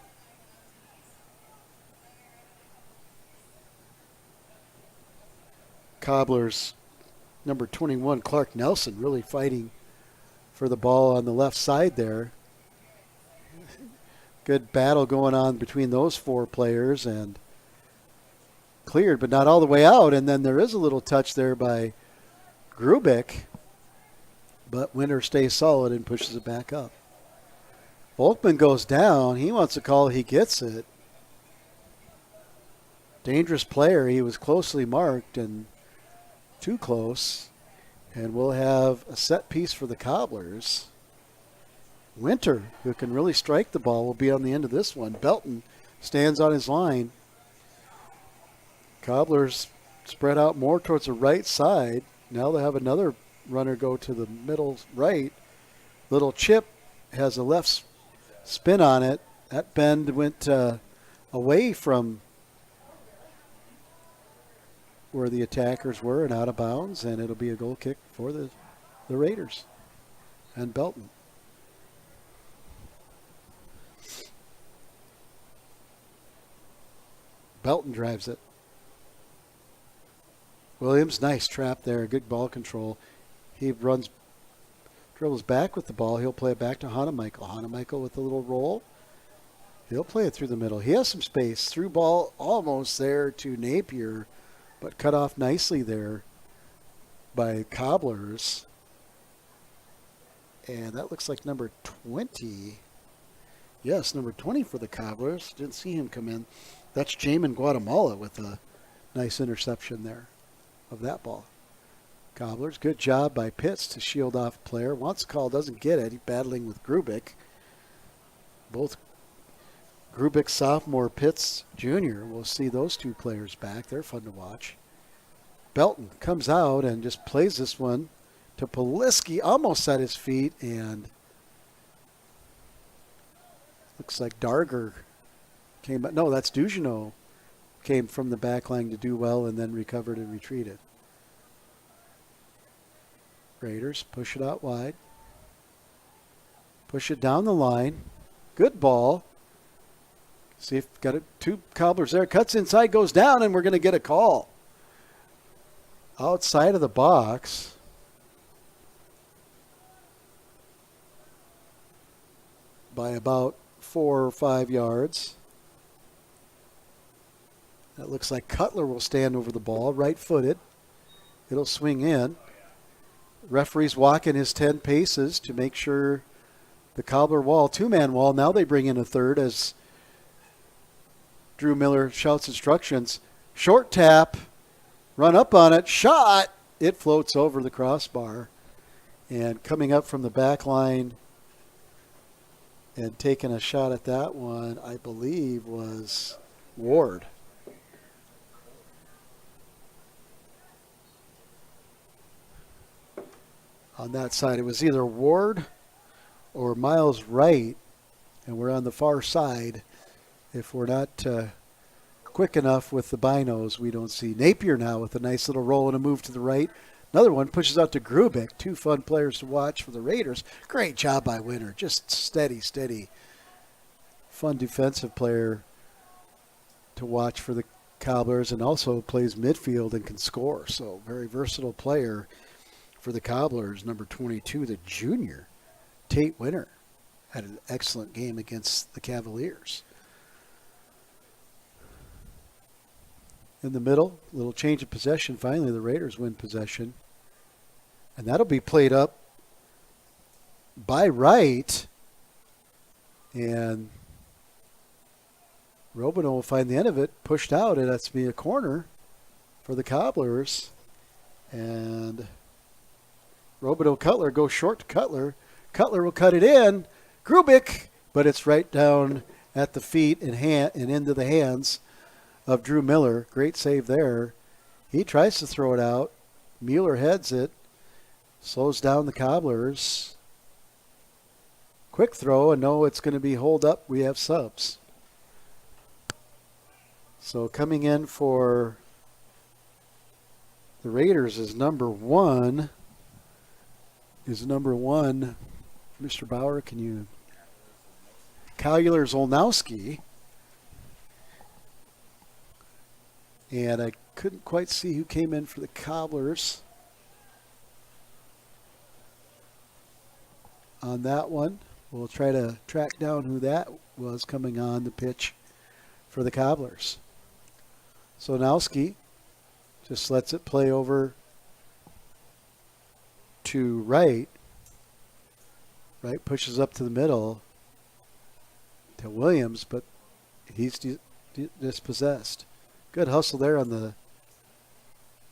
Cobblers number 21, Clark Nelson, really fighting for the ball on the left side there. Good battle going on between those four players and cleared, but not all the way out. And then there is a little touch there by Grubik, but Winter stays solid and pushes it back up. Volkman goes down. He wants a call. He gets it. Dangerous player. He was closely marked and too close. And we'll have a set piece for the Cobblers. Winter, who can really strike the ball, will be on the end of this one. Belton stands on his line. Cobblers spread out more towards the right side. Now they'll have another runner go to the middle right. Little chip has a left spin on it. That bend went away from where the attackers were and out of bounds, and it'll be a goal kick for the Raiders and Belton. Belton drives it. Williams, nice trap there. Good ball control. He dribbles back with the ball. He'll play it back to Hanemichael. Hanemichael with a little roll. He'll play it through the middle. He has some space. Through ball almost there to Napier, but cut off nicely there by Cobblers. And that looks like number 20. Yes, number 20 for the Cobblers. Didn't see him come in. That's Jamin Guatemala with a nice interception there of that ball. Cobblers, good job by Pitts to shield off a player. Wants a call, doesn't get it. He's battling with Grubik. Both Grubik sophomore, Pitts junior. We'll see those two players back. They're fun to watch. Belton comes out and just plays this one to Poliski, almost at his feet, and looks like Darger came, no, that's Dugenot, came from the back line to do well and then recovered and retreated. Raiders push it out wide. Push it down the line. Good ball. See if got it. Two Cobblers there. Cuts inside, goes down, and we're going to get a call. Outside of the box. By about 4 or 5 yards. That looks like Cutler will stand over the ball, right-footed. It'll swing in. Referee's walking his 10 paces to make sure the Cobbler wall, two-man wall. Now they bring in a third as Drew Miller shouts instructions. Short tap, run up on it, shot. It floats over the crossbar. And coming up from the back line and taking a shot at that one, I believe, was Ward. on that side. It was either Ward or Miles Wright, and we're on the far side. If we're not quick enough with the binos, we don't see Napier now with a nice little roll and a move to the right. Another one pushes out to Grubik. Two fun players to watch for the Raiders. Great job by Winter. Just steady. Fun defensive player to watch for the Cobblers, and also plays midfield and can score. So very versatile player for the Cobblers. Number 22, the junior, Tate Winter, had an excellent game against the Cavaliers. In the middle, a little change of possession. Finally, the Raiders win possession. And that'll be played up by Wright. And Robino will find the end of it, pushed out, and that's to be a corner for the Cobblers. And Robino Cutler goes short to Cutler. Cutler will cut it in. Grubik, but it's right down at the feet and into the hands of Drew Miller. Great save there. He tries to throw it out. Mueller heads it. Slows down the Cobblers. Quick throw, and no, it's going to be hold up. We have subs. So coming in for the Raiders is number one. Mr. Bauer, can you? Kalular Zolnowski. And I couldn't quite see who came in for the Cobblers on that one. We'll try to track down who that was coming on the pitch for the Cobblers. Zolnowski just lets it play over to Wright. Wright pushes up to the middle to Williams, but he's dispossessed. Good hustle there on the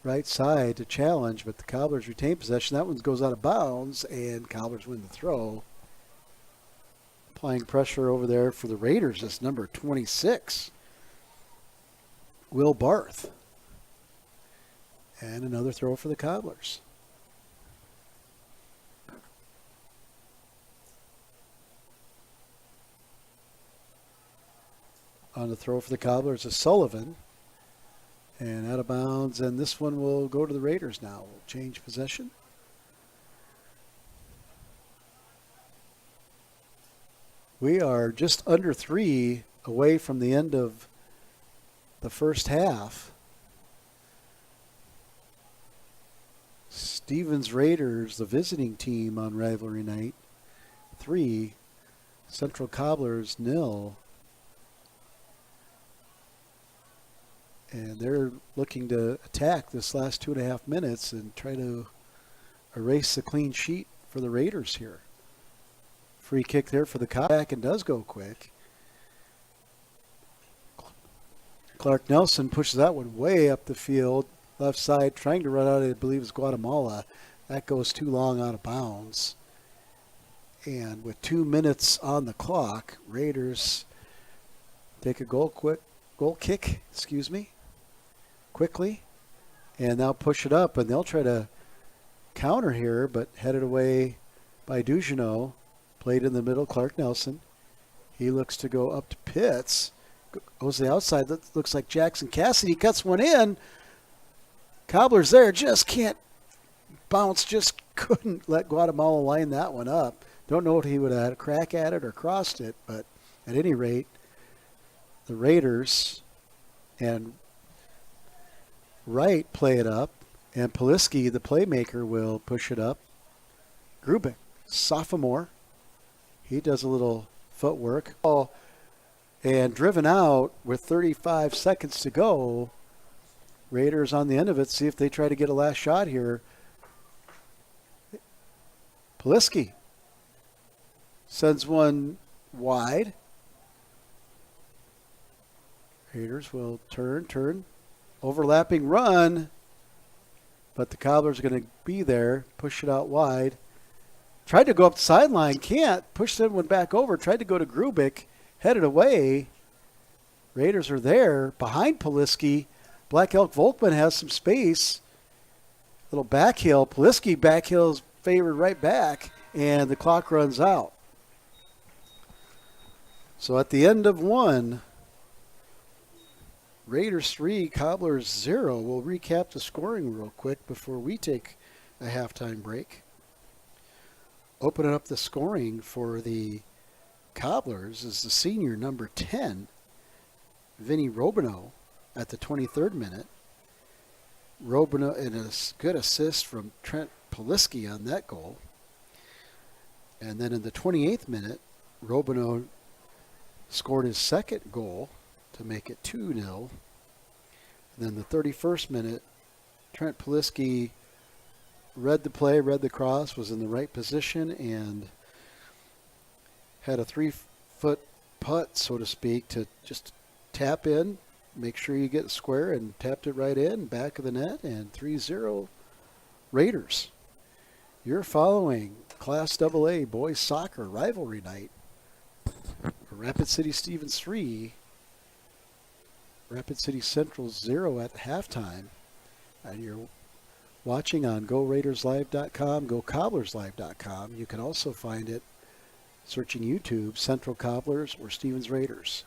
right side to challenge, but the Cobblers retain possession. That one goes out of bounds, and Cobblers win the throw. Applying pressure over there for the Raiders is number 26, Will Barth. And another throw for the Cobblers. On the throw for the Cobblers is Sullivan. And out of bounds, and this one will go to the Raiders now. We'll change possession. We are just under 3 away from the end of the first half. Stevens Raiders, the visiting team on rivalry night, 3. Central Cobblers, 0. And they're looking to attack this last 2.5 minutes and try to erase the clean sheet for the Raiders here. Free kick there for the Cobblers, and does go quick. Clark Nelson pushes that one way up the field, left side, trying to run out, I believe it's Guatemala. That goes too long out of bounds. And with 2 minutes on the clock, Raiders take a goal kick, quickly, and now push it up, and they'll try to counter here, but headed away by Dugenot. Played in the middle, Clark Nelson. He looks to go up to Pitts. Goes to the outside. That looks like Jackson Cassidy. Cuts one in. Cobblers there just can't bounce. Just couldn't let Guatemala line that one up. Don't know if he would have had a crack at it or crossed it, but at any rate, the Raiders and Wright play it up, and Poliski, the playmaker, will push it up. Grubik, sophomore. He does a little footwork. And driven out with 35 seconds to go. Raiders on the end of it. See if they try to get a last shot here. Poliski sends one wide. Raiders will turn. Overlapping run. But the Cobblers are going to be there. Push it out wide. Tried to go up the sideline. Can't. Pushed that one back over. Tried to go to Grubik. Headed away. Raiders are there. Behind Poliski. Black Elk Volkman has some space. Little back heel. Poliski back heels favored right back, and the clock runs out. So at the end of one, Raiders 3, Cobblers 0. We'll recap the scoring real quick before we take a halftime break. Opening up the scoring for the Cobblers is the senior number 10, Vinny Robino, at the 23rd minute. Robino, and a good assist from Trent Poliski on that goal. And then in the 28th minute, Robino scored his second goal to make it 2-0. And then the 31st minute, Trent Poliski read the play, read the cross, was in the right position, and had a 3-foot putt, so to speak, to just tap in, make sure you get square, and tapped it right in, back of the net, and 3-0 Raiders. You're following Class AA boys soccer rivalry night. Rapid City Stevens 3, Rapid City Central 0 at halftime. And you're watching on GoRaidersLive.com, GoCobblersLive.com. You can also find it searching YouTube, Central Cobblers or Stevens Raiders.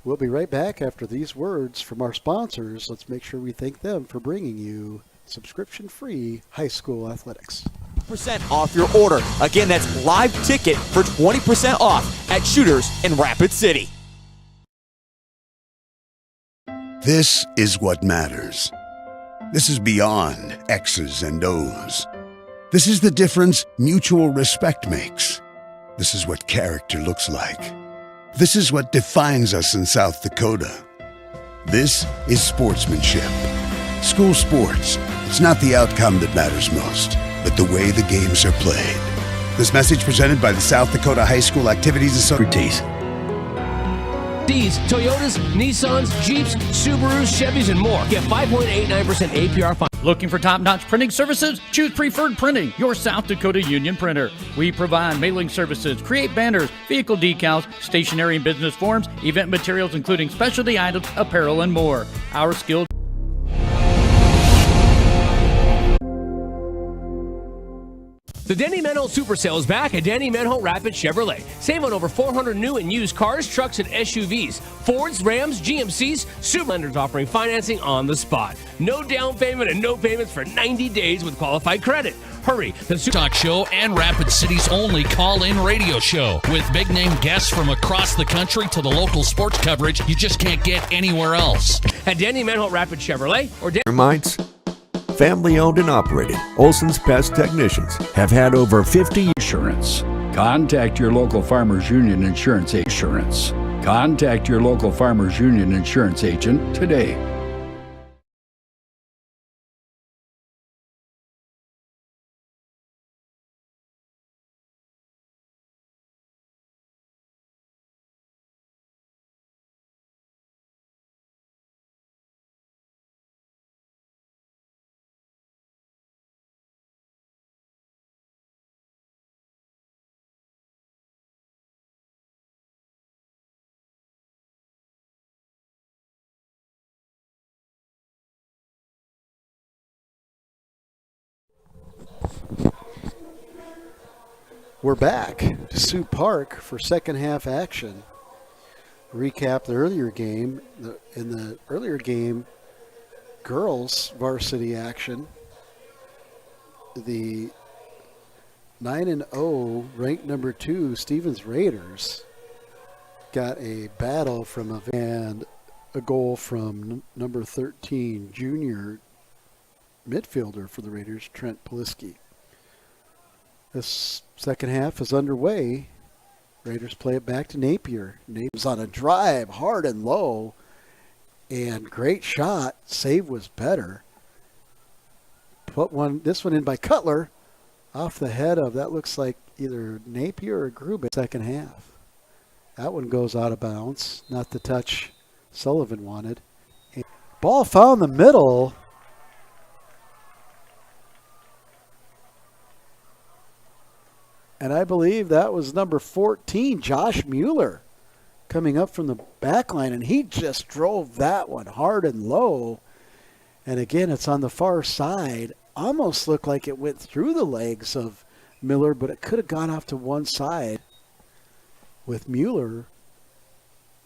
We'll be right back after these words from our sponsors. Let's make sure we thank them for bringing you subscription-free high school athletics. % off your order. Again, that's live ticket for 20% off at Shooters in Rapid City. This is what matters. This is beyond X's and O's. This is the difference mutual respect makes. This is what character looks like. This is what defines us in South Dakota. This is sportsmanship. School sports, it's not the outcome that matters most, but the way the games are played. This message presented by the South Dakota High School Activities Association. These Toyotas, Nissans, Jeeps, Subarus, Chevys, and more. Get 5.89% APR fine. Looking for top-notch printing services? Choose Preferred Printing, your South Dakota union printer. We provide mailing services, create banners, vehicle decals, stationery and business forms, event materials including specialty items, apparel, and more. Our skilled The Danny Menholt Super Sale is back at Danny Menholt Rapid Chevrolet. Save on over 400 new and used cars, trucks, and SUVs. Fords, Rams, GMCs, Subaru lenders offering financing on the spot. No down payment and no payments for 90 days with qualified credit. Hurry, the Super Talk Show and Rapid City's only call-in radio show. With big-name guests from across the country to the local sports coverage you just can't get anywhere else. At Danny Menholt Rapid Chevrolet or Reminds, family owned and operated, Olson's Pest Technicians have had over 50 Insurance. Contact your local Farmers Union Insurance Insurance. Contact your local Farmers Union Insurance agent today. We're back to Sioux Park for second half action. Recap the earlier game. In the earlier game, girls varsity action. The 9-0 ranked number 2 Stevens Raiders got a battle from and a goal from number 13 junior midfielder for the Raiders, Trent Poliski. This second half is underway. Raiders play it back to Napier. Napier's on a drive, hard and low, and great shot. Save was better. This one in by Cutler, off the head of, that looks like either Napier or Grubin. Second half. That one goes out of bounds. Not the touch Sullivan wanted. And ball found the middle. And I believe that was number 14, Josh Mueller, coming up from the back line. And he just drove that one hard and low. And again, it's on the far side almost looked like it went through the legs of Miller, but it could have gone off to one side with Mueller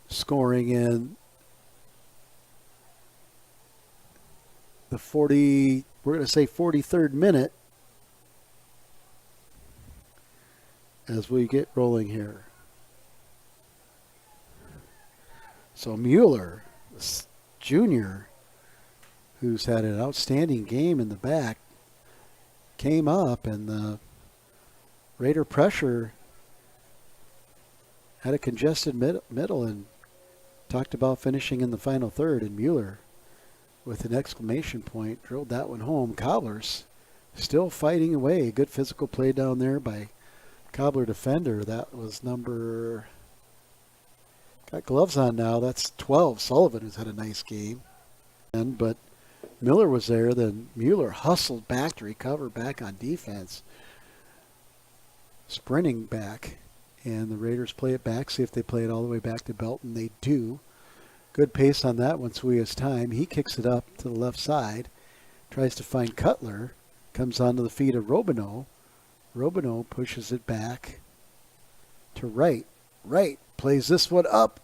scoring in the 43rd minute as we get rolling here. So Mueller, junior, who's had an outstanding game in the back, came up, and the Raider pressure had a congested middle and talked about finishing in the final third, and Mueller, with an exclamation point, drilled that one home. Cobblers still fighting away. Good physical play down there by Cobbler defender. That was number... Got gloves on now. That's 12. Sullivan has had a nice game. But Miller was there. Then Mueller hustled back to recover back on defense. Sprinting back. And the Raiders play it back. See if they play it all the way back to Belton. They do. Good pace on that one. Suia's time. He kicks it up to the left side. Tries to find Cutler. Comes onto the feet of Robineau. Robineau pushes it back to right. Right. Plays this one up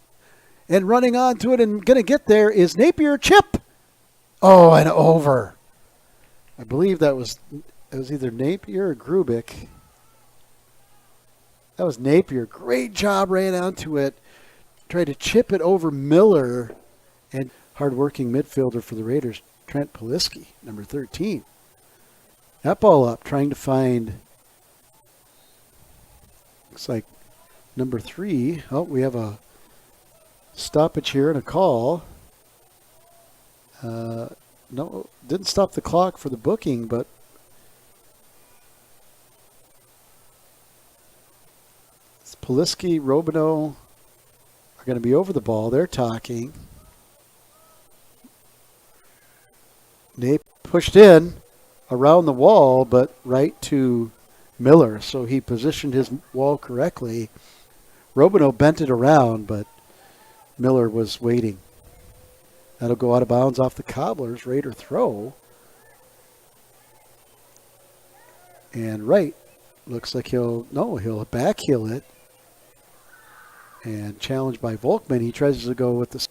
and running onto it and going to get there is Napier. Chip. Oh, and over. I believe it was either Napier or Grubik. That was Napier. Great job, ran onto it. Tried to chip it over Miller. And hard-working midfielder for the Raiders, Trent Poliski, number 13. That ball up, trying to find, looks like number 3. Oh, we have a stoppage here and a call. No, didn't stop the clock for the booking, but Poliski, Robineau are going to be over the ball. They're talking. Nape pushed in around the wall, but right to Miller. So he positioned his wall correctly. Robineau bent it around, but Miller was waiting. That'll go out of bounds off the Cobblers. Raider throw. And right. Looks like he'll backheel it. And challenged by Volkman. He tries to go with the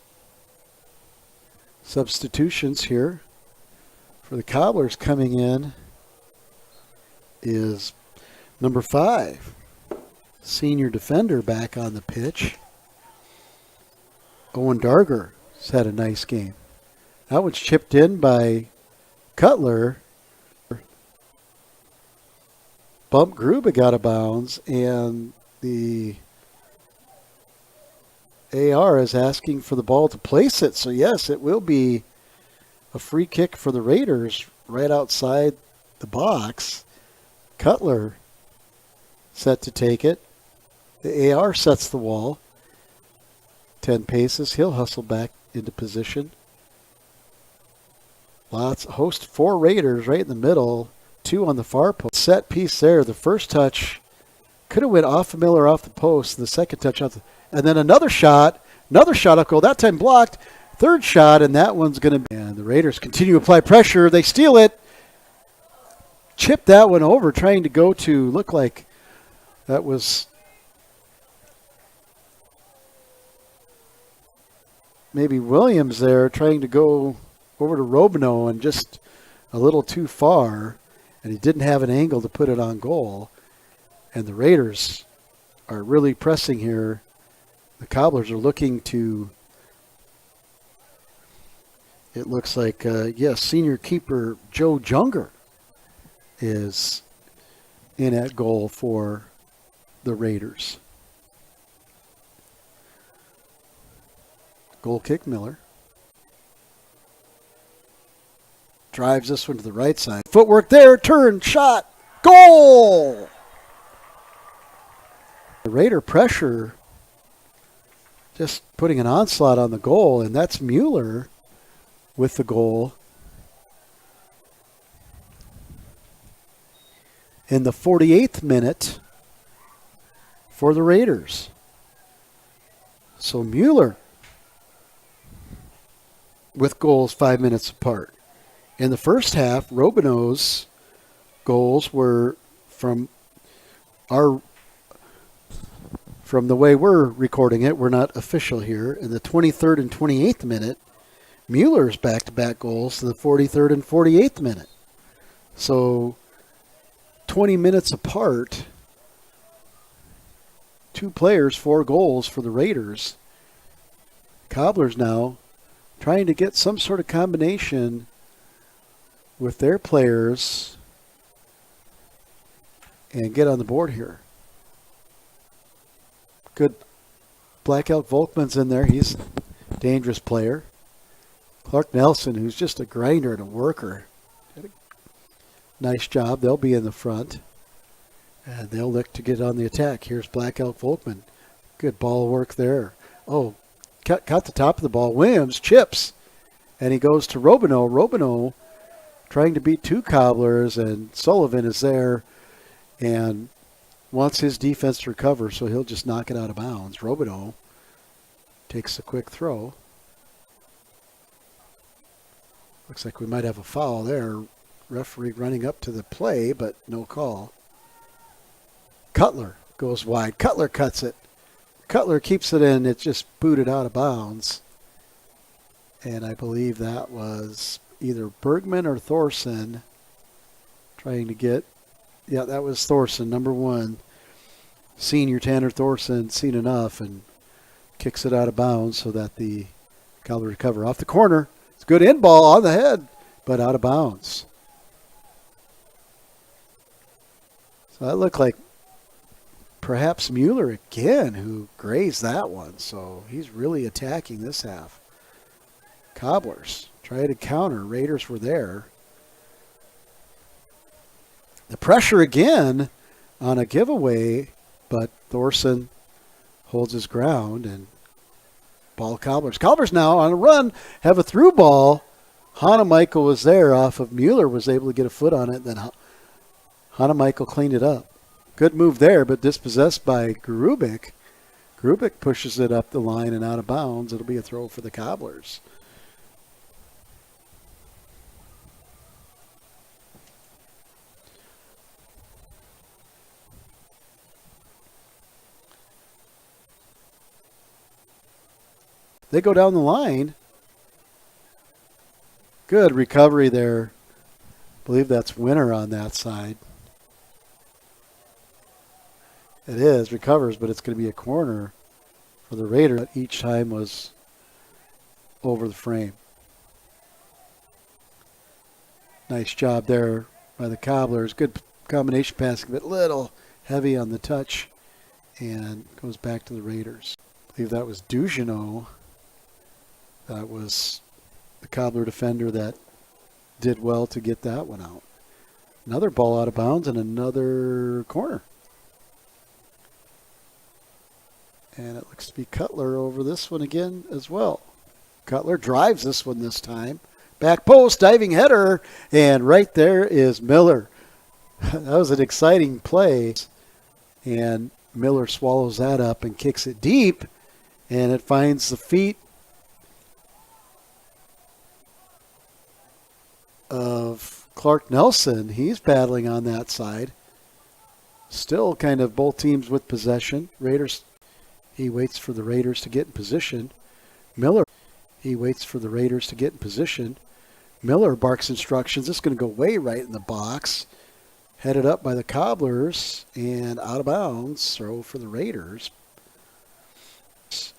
substitutions here. For the Cobblers coming in is number 5. Senior defender back on the pitch. Owen Darger has had a nice game. That one's chipped in by Cutler. Bump Grubik out of bounds, and the AR is asking for the ball to place it. So yes, it will be a free kick for the Raiders right outside the box. Cutler set to take it. The AR sets the wall. 10 paces. He'll hustle back into position. Host 4 Raiders right in the middle. 2 on the far post. Set piece there. The first touch could have went off of Miller off the post. The second touch and then another shot. Another shot up goal. That time blocked. Third shot, and that one's going to be. And the Raiders continue to apply pressure. They steal it. Chip that one over, trying to go to, look like that was maybe Williams there, trying to go over to Robineau and just a little too far. And he didn't have an angle to put it on goal. And the Raiders are really pressing here. The Cobblers are looking to. It looks like, senior keeper Joe Junger is in at goal for the Raiders. Goal kick, Miller. Drives this one to the right side. Footwork there, turn, shot, goal! The Raider pressure just putting an onslaught on the goal, and that's Mueller with the goal. In the 48th minute for the Raiders. So Mueller with goals 5 minutes apart. In the first half, Robino's goals were from the way we're recording it. We're not official here. In the 23rd and 28th minute, Mueller's back-to-back goals to the 43rd and 48th minute. So 20 minutes apart, 2 players, 4 goals for the Raiders. Cobblers now trying to get some sort of combination with their players and get on the board here. Good. Black Elk Volkman's in there. He's a dangerous player. Clark Nelson, who's just a grinder and a worker. Did a nice job. They'll be in the front. And they'll look to get on the attack. Here's Black Elk Volkman. Good ball work there. Oh, caught the top of the ball. Williams chips. And he goes to Robino. Robino trying to beat 2 Cobblers, and Sullivan is there and wants his defense to recover, so he'll just knock it out of bounds. Robino takes a quick throw. Looks like we might have a foul there. Referee running up to the play, but no call. Cutler goes wide. Cutler cuts it. Cutler keeps it in. It's just booted out of bounds. And I believe that was either Bergman or Thorson trying to get, yeah, that was Thorson, number 1. Senior Tanner Thorson seen enough and kicks it out of bounds so that the Cobblers recover. Off the corner. It's a good in ball on the head, but out of bounds. So that looked like perhaps Mueller again who grazed that one. So he's really attacking this half. Cobblers try to counter. Raiders were there. The pressure again on a giveaway, but Thorson holds his ground and ball Cobblers. Cobblers now on a run, have a through ball. Hanna-Michael was there off of Mueller, was able to get a foot on it. Then Hanna-Michael cleaned it up. Good move there, but dispossessed by Grubik. Grubik pushes it up the line and out of bounds. It'll be a throw for the Cobblers. They go down the line. Good recovery there. I believe that's Winner on that side. It is. Recovers, but it's going to be a corner for the Raiders. Each time was over the frame. Nice job there by the Cobblers. Good combination passing, but a little heavy on the touch. And goes back to the Raiders. I believe that was Dugenot. That was the Cobbler defender that did well to get that one out. Another ball out of bounds and another corner. And it looks to be Cutler over this one again as well. Cutler drives this one this time. Back post, diving header, and right there is Miller. That was an exciting play. And Miller swallows that up and kicks it deep, and it finds the feet of Clark Nelson. He's battling on that side. Still kind of both teams with possession. Raiders, he waits for the Raiders to get in position. Miller, he waits for the Raiders to get in position. Miller barks instructions. This is going to go way right in the box. Headed up by the Cobblers and out of bounds. Throw for the Raiders.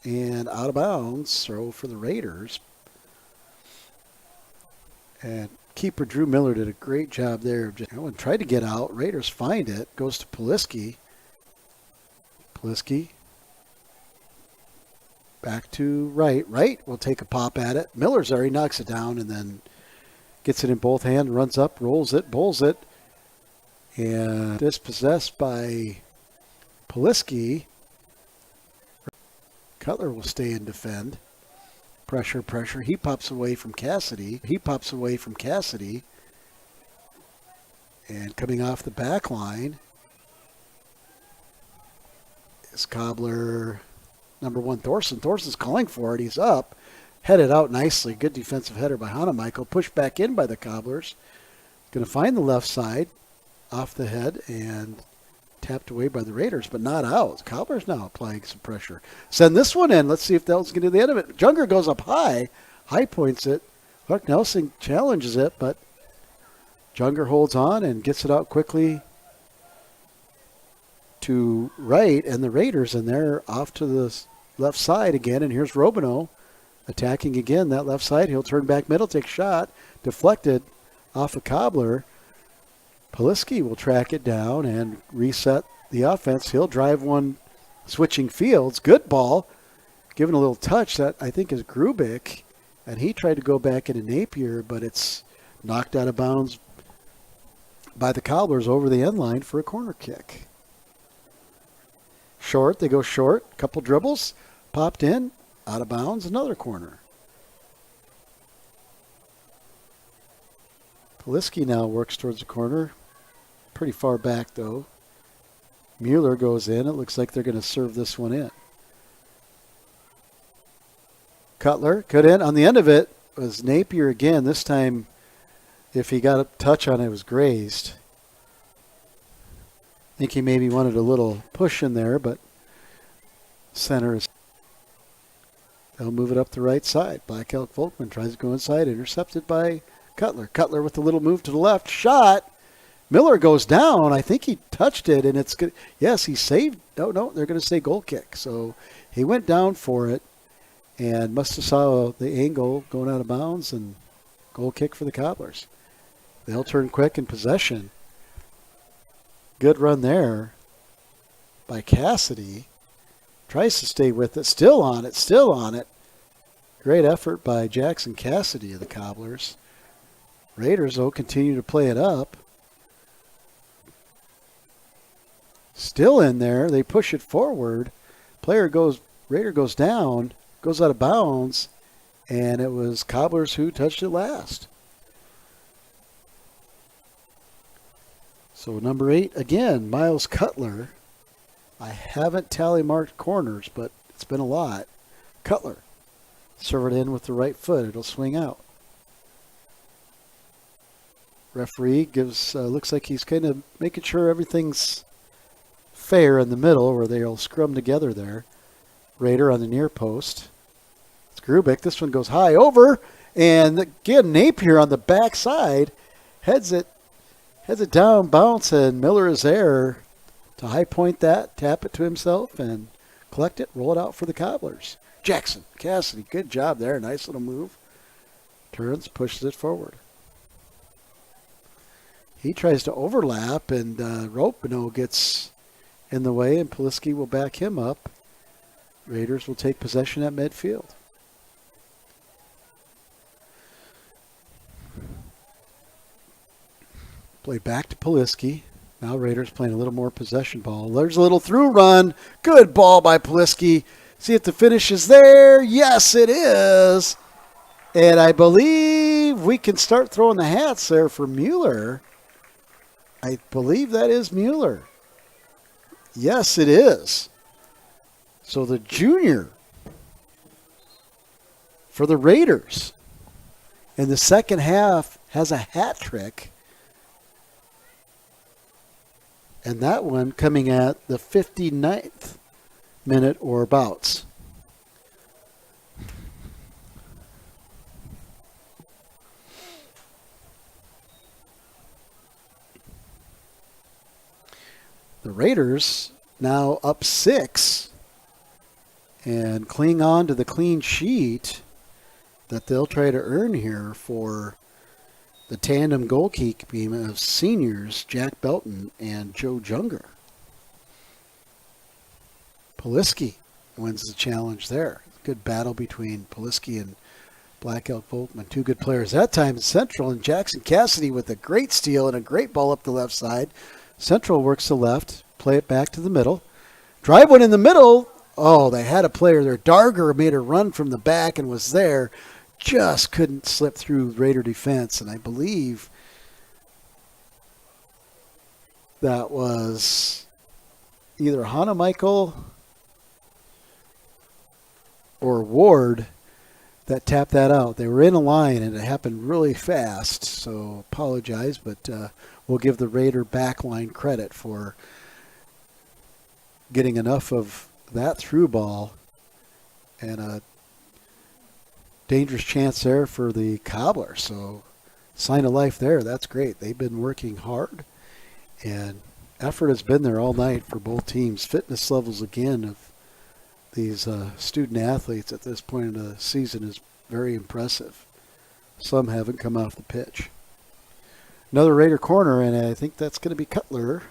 And out of bounds. Throw for the Raiders. And keeper Drew Miller did a great job there. Tried to get out. Raiders find it. Goes to Poliski. Poliski. Back to right. Right will take a pop at it. Miller's there. He knocks it down and then gets it in both hands. Runs up. Rolls it. Bowls it. And dispossessed by Poliski. Cutler will stay and defend. Pressure, pressure. He pops away from Cassidy. And coming off the back line is Cobbler number 1, Thorson. Thorson's calling for it. He's up. headed out nicely. Good defensive header by Hanamichael. Pushed back in by the Cobblers. Going to find the left side off the head and tapped away by the Raiders, but not out. Cobblers now applying some pressure. Send this one in. Let's see if Nelson can do the end of it. Junger goes up high. High points it. Clark Nelson challenges it, but Junger holds on and gets it out quickly to right, and the Raiders in there off to the left side again, and here's Robino attacking again that left side. He'll turn back middle, take shot, deflected off a Cobbler. Poliski will track it down and reset the offense. He'll drive one, switching fields. Good ball, given a little touch that I think is Grubik, and he tried to go back into Napier, but it's knocked out of bounds by the Cobblers over the end line for a corner kick. Short, they go short, couple dribbles, popped in, out of bounds, another corner. Poliski now works towards the corner. Pretty far back, though. Mueller goes in. It looks like they're going to serve this one in. Cutler, good in. On the end of it was Napier again. This time, if he got a touch on it, it was grazed. I think he maybe wanted a little push in there, but center is. They'll move it up the right side. Black Elk Volkman tries to go inside, intercepted by Cutler. Cutler with a little move to the left. Shot. Miller goes down. I think he touched it, and it's good. Yes, he saved. No, they're going to say goal kick. So he went down for it and must have saw the angle going out of bounds, and goal kick for the Cobblers. They'll turn quick in possession. Good run there by Cassidy. Tries to stay with it. Still on it. Great effort by Jackson Cassidy of the Cobblers. Raiders, though, continue to play it up. Still in there. They push it forward. Raider goes down, goes out of bounds, and it was Cobblers who touched it last. So number 8, again, Miles Cutler. I haven't tally marked corners, but it's been a lot. Cutler. Serve it in with the right foot. It'll swing out. Referee gives, looks like he's kind of making sure everything's fair in the middle where they'll scrum together there. Raider on the near post. It's Grubik. This one goes high over. And again, Napier on the backside heads it down, bounce, and Miller is there to high point that, tap it to himself, and collect it, roll it out for the Cobblers. Jackson Cassidy, good job there. Nice little move. Turns, pushes it forward. He tries to overlap, and Ropino gets in the way, and Poliski will back him up. Raiders will take possession at midfield. Play back to Poliski. Now Raiders playing a little more possession ball. There's a little through run. Good ball by Poliski. See if the finish is there. Yes, it is. And I believe we can start throwing the hats there for Mueller. I believe that is Mueller. Yes, it is. So the junior for the Raiders in the second half has a hat trick. And that one coming at the 59th minute or abouts. The Raiders now up 6 and cling on to the clean sheet that they'll try to earn here for the tandem goalkeeping of seniors Jack Belton and Joe Junger. Poliski wins the challenge there. Good battle between Poliski and Black Elk Volkman. Two good players that time in Central, and Jackson Cassidy with a great steal and a great ball up the left side. Central works the left, play it back to the middle. Drive one in the middle. Oh, they had a player there. Darger made a run from the back and was there. Just couldn't slip through Raider defense, and I believe that was either Hanamichael or Ward that tapped that out. They were in a line, and it happened really fast, so apologize, but we'll give the Raider backline credit for getting enough of that through ball and a dangerous chance there for the Cobblers. So sign of life there. That's great. They've been working hard, and effort has been there all night for both teams. Fitness levels, again, of these student athletes at this point in the season is very impressive. Some haven't come off the pitch. Another Raider corner, and I think that's going to be Cutler.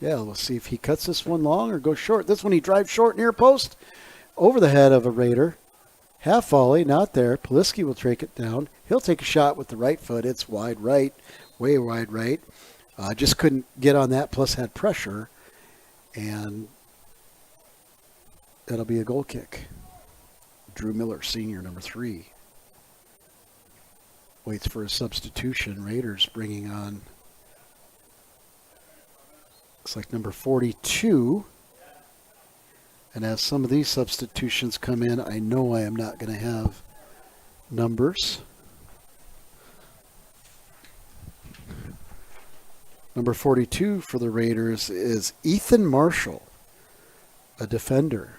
Yeah, we'll see if he cuts this one long or goes short. This one he drives short near post over the head of a Raider. Half volley, not there. Poliski will take it down. He'll take a shot with the right foot. It's wide right, way wide right. Just couldn't get on that, plus had pressure. And that'll be a goal kick. Drew Miller, senior, number 3. Waits for a substitution. Raiders bringing on, looks like number 42. And as some of these substitutions come in, I know I am not going to have numbers. Number 42 for the Raiders is Ethan Marshall, a defender.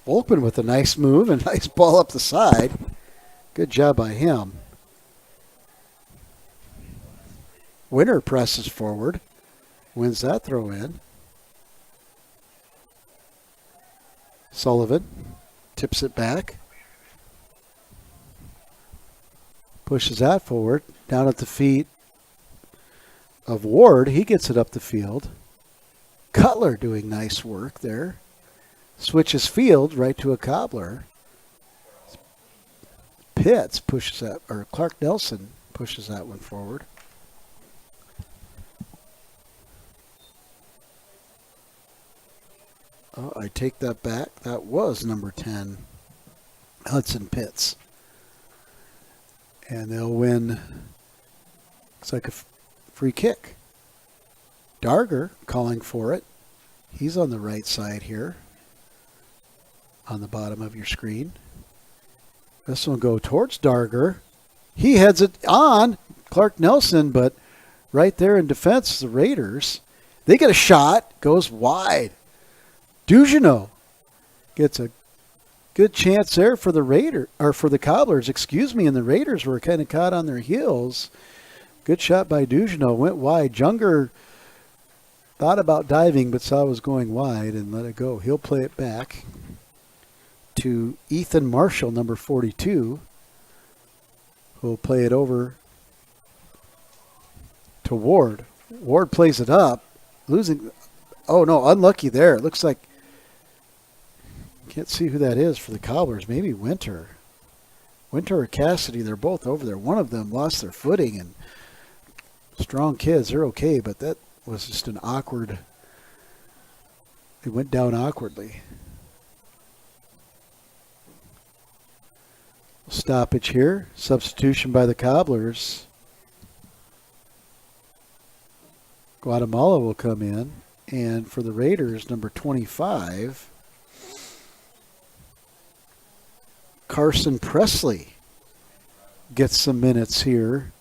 Volkman with a nice move and nice ball up the side. Good job by him. Winter presses forward, wins that throw in. Sullivan tips it back. Pushes that forward, down at the feet of Ward. He gets it up the field. Cutler doing nice work there. Switches field right to a Cobbler. Pitts pushes that, or Clark Nelson pushes that one forward. Oh, I take that back. That was number 10, Hudson Pitts. And they'll win, looks like a free kick. Darger calling for it. He's on the right side here, on the bottom of your screen. This one will go towards Darger. He heads it on, Clark Nelson, but right there in defense, the Raiders. They get a shot, goes wide. Dugeneau gets a good chance there for the Raider, or for the Cobblers, and the Raiders were kind of caught on their heels. Good shot by Dugeneau, went wide. Junger thought about diving, but saw it was going wide and let it go. He'll play it back to Ethan Marshall, number 42, who'll play it over to Ward. Ward plays it up, losing. Oh no, unlucky there. It looks like, can't see who that is for the Cobblers. Maybe Winter or Cassidy. They're both over there. One of them lost their footing, and strong kids, they're okay, but that was just an awkward, it went down awkwardly. Stoppage here. Substitution by the Cobblers. Guatemala will come in. And for the Raiders, number 25, Carson Presley gets some minutes here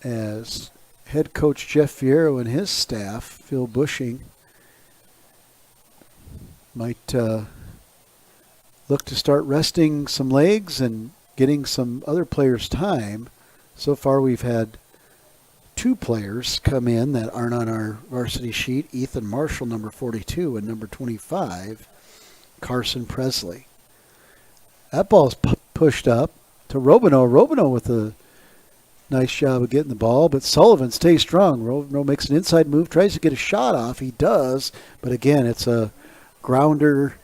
as head coach Jeff Fierro and his staff, Phil Bushing, might look to start resting some legs and getting some other players time. So far we've had 2 players come in that aren't on our varsity sheet. Ethan Marshall, number 42, and number 25, Carson Presley. That ball's pushed up to Robino. Robino with a nice job of getting the ball, but Sullivan stays strong. Robino makes an inside move, tries to get a shot off. He does, but again, it's a grounder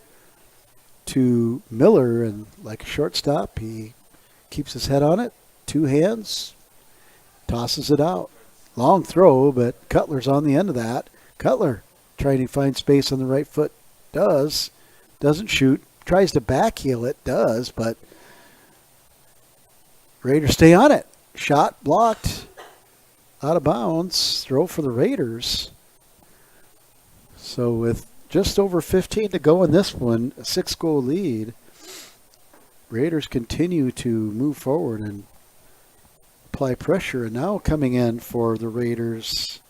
to Miller, and like a shortstop, he keeps his head on it, 2 hands, tosses it out. Long throw, but Cutler's on the end of that. Cutler trying to find space on the right foot. Doesn't shoot. Tries to backheel it. Does, but Raiders stay on it. Shot blocked. Out of bounds. Throw for the Raiders. So with just over 15 to go in this one, a 6-goal lead, Raiders continue to move forward and apply pressure. And now coming in for the Raiders,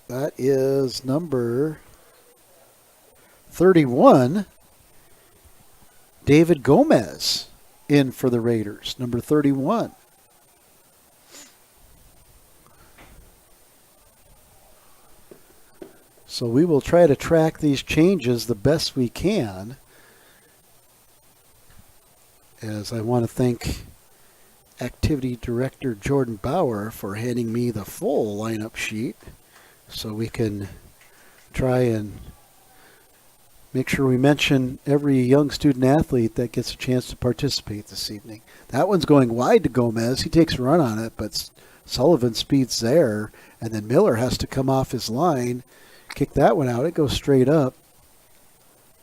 that is number 31, David Gomez, in for the Raiders, number 31. So we will try to track these changes the best we can. As I want to thank Activity Director Jordan Bauer for handing me the full lineup sheet so we can try and make sure we mention every young student athlete that gets a chance to participate this evening. That one's going wide to Gomez. He takes a run on it, but Sullivan speeds there, and then Miller has to come off his line, kick that one out. It goes straight up.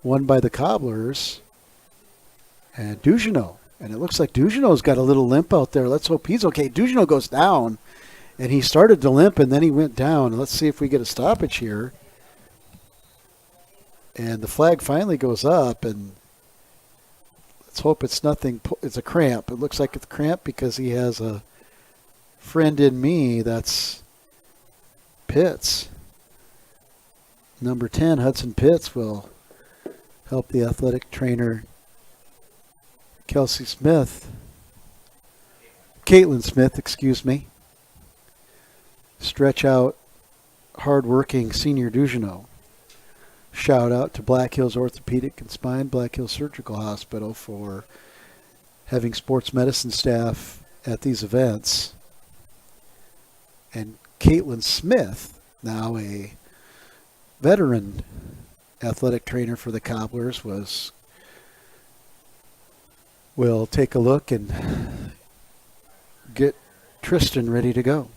Won by the Cobblers. And Dugenot. And it looks like Dugenot's got a little limp out there. Let's hope he's okay. Dugenot goes down. And he started to limp, and then he went down. Let's see if we get a stoppage here. And the flag finally goes up, and let's hope it's nothing. It's a cramp. It looks like it's a cramp because he has a friend in me. That's Pitts. Number 10, Hudson Pitts, will help the athletic trainer Caitlin Smith, stretch out hard-working senior Dugenot. Shout out to Black Hills Orthopedic and Spine, Black Hills Surgical Hospital for having sports medicine staff at these events. And Caitlin Smith, now a veteran athletic trainer for the Cobblers, will take a look and get Tristan ready to go.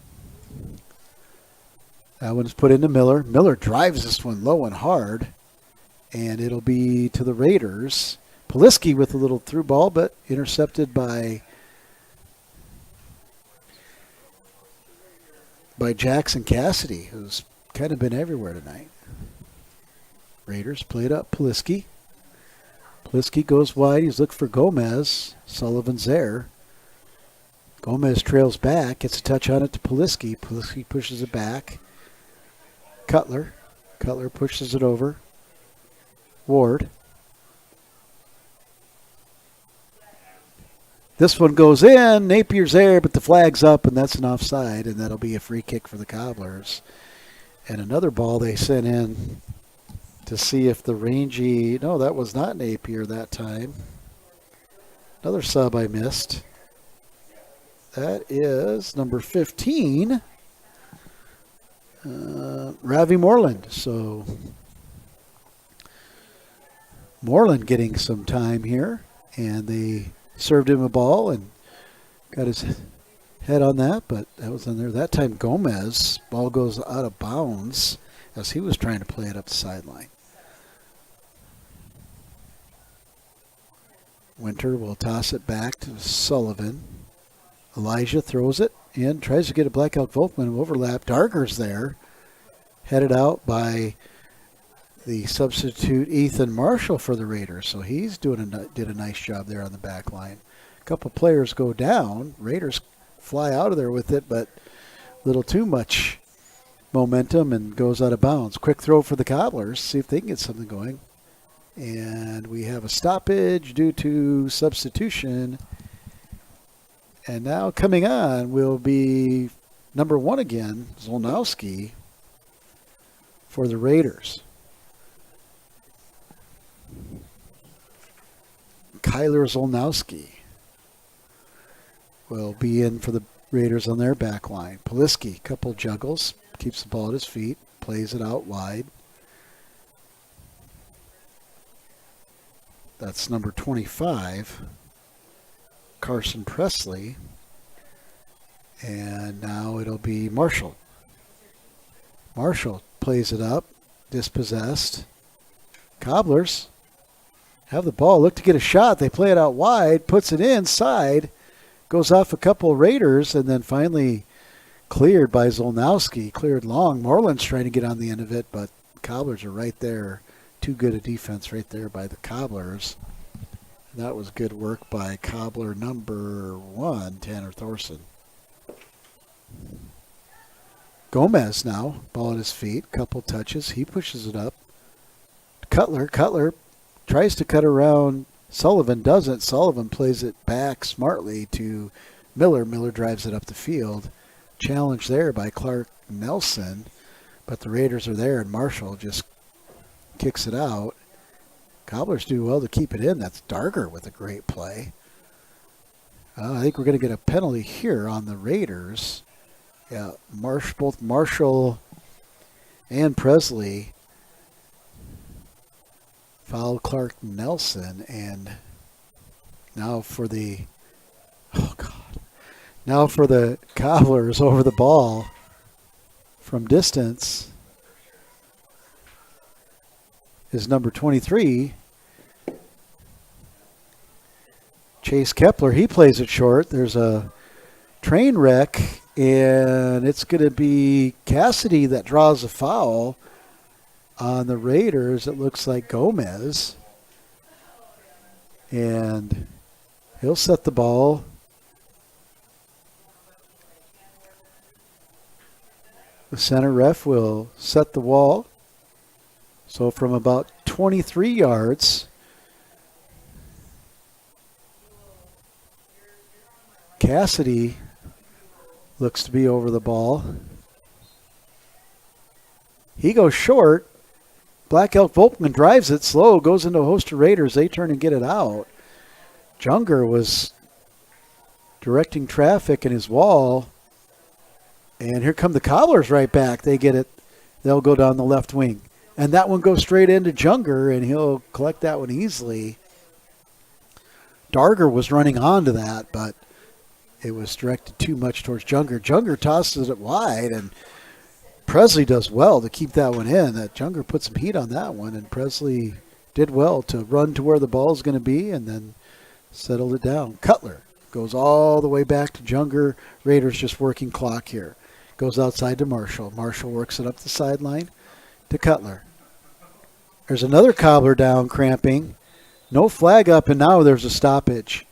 That one's put into Miller. Miller drives this one low and hard, and it'll be to the Raiders. Poliski with a little through ball, but intercepted by Jackson Cassidy, who's kind of been everywhere tonight. Raiders played up Poliski. Poliski goes wide. He's looking for Gomez. Sullivan's there. Gomez trails back. Gets a touch on it to Poliski. Poliski pushes it back. Cutler pushes it over. Ward. This one goes in. Napier's there, but the flag's up, and that's an offside, and that'll be a free kick for the Cobblers. And another ball they sent in to see if the rangy... No, that was not Napier that time. Another sub I missed. That is number 15, Ravi Moreland. So Moreland getting some time here, and they served him a ball and got his head on that, but that was on there. That time Gomez, ball goes out of bounds as he was trying to play it up the sideline. Winter will toss it back to Sullivan. Elijah throws it in, tries to get a Blackout Volkman overlap. Darger's there, headed out by the substitute Ethan Marshall for the Raiders. So he's did a nice job there on the back line. A couple players go down. Raiders fly out of there with it, but a little too much momentum and goes out of bounds. Quick throw for the Cobblers, see if they can get something going. And we have a stoppage due to substitution. And now coming on will be number 1 again, Zolnowski, for the Raiders. Kyler Zolnowski will be in for the Raiders on their back line. Poliski, couple juggles, keeps the ball at his feet, plays it out wide. That's number 25, Carson Presley. And now it'll be Marshall. Marshall plays it up, dispossessed. Cobblers have the ball, look to get a shot. They play it out wide, puts it inside, goes off a couple of Raiders, and then finally cleared by Zolnowski, cleared long. Moreland's trying to get on the end of it, but Cobblers are right there. Too good a defense right there by the Cobblers. That was good work by Cobbler number 1, Tanner Thorson. Gomez now, ball at his feet, couple touches. He pushes it up. Cutler tries to cut around. Sullivan doesn't. Sullivan plays it back smartly to Miller. Miller drives it up the field. Challenge there by Clark Nelson, but the Raiders are there, and Marshall just kicks it out. Cobblers do well to keep it in. That's Darger with a great play. I think we're going to get a penalty here on the Raiders. Yeah, both Marshall and Presley fouled Clark Nelson, and now for the Cobblers over the ball from distance is number 23, Chase Kepler. He plays it short. There's a train wreck, and it's going to be Cassidy that draws a foul on the Raiders. It looks like Gomez. And he'll set the ball. The center ref will set the wall. So from about 23 yards, Cassidy looks to be over the ball. He goes short. Black Elk Volkman drives it slow, goes into a host of Raiders. They turn and get it out. Junger was directing traffic in his wall. And here come the Cobblers right back. They get it. They'll go down the left wing. And that one goes straight into Junger, and he'll collect that one easily. Darger was running onto that, but it was directed too much towards Junger. Junger tosses it wide, and Presley does well to keep that one in. That Junger put some heat on that one, and Presley did well to run to where the ball is going to be and then settled it down. Cutler goes all the way back to Junger. Raiders just working clock here. Goes outside to Marshall. Marshall works it up the sideline to Cutler. There's another Cobbler down, cramping. No flag up, and now there's a stoppage.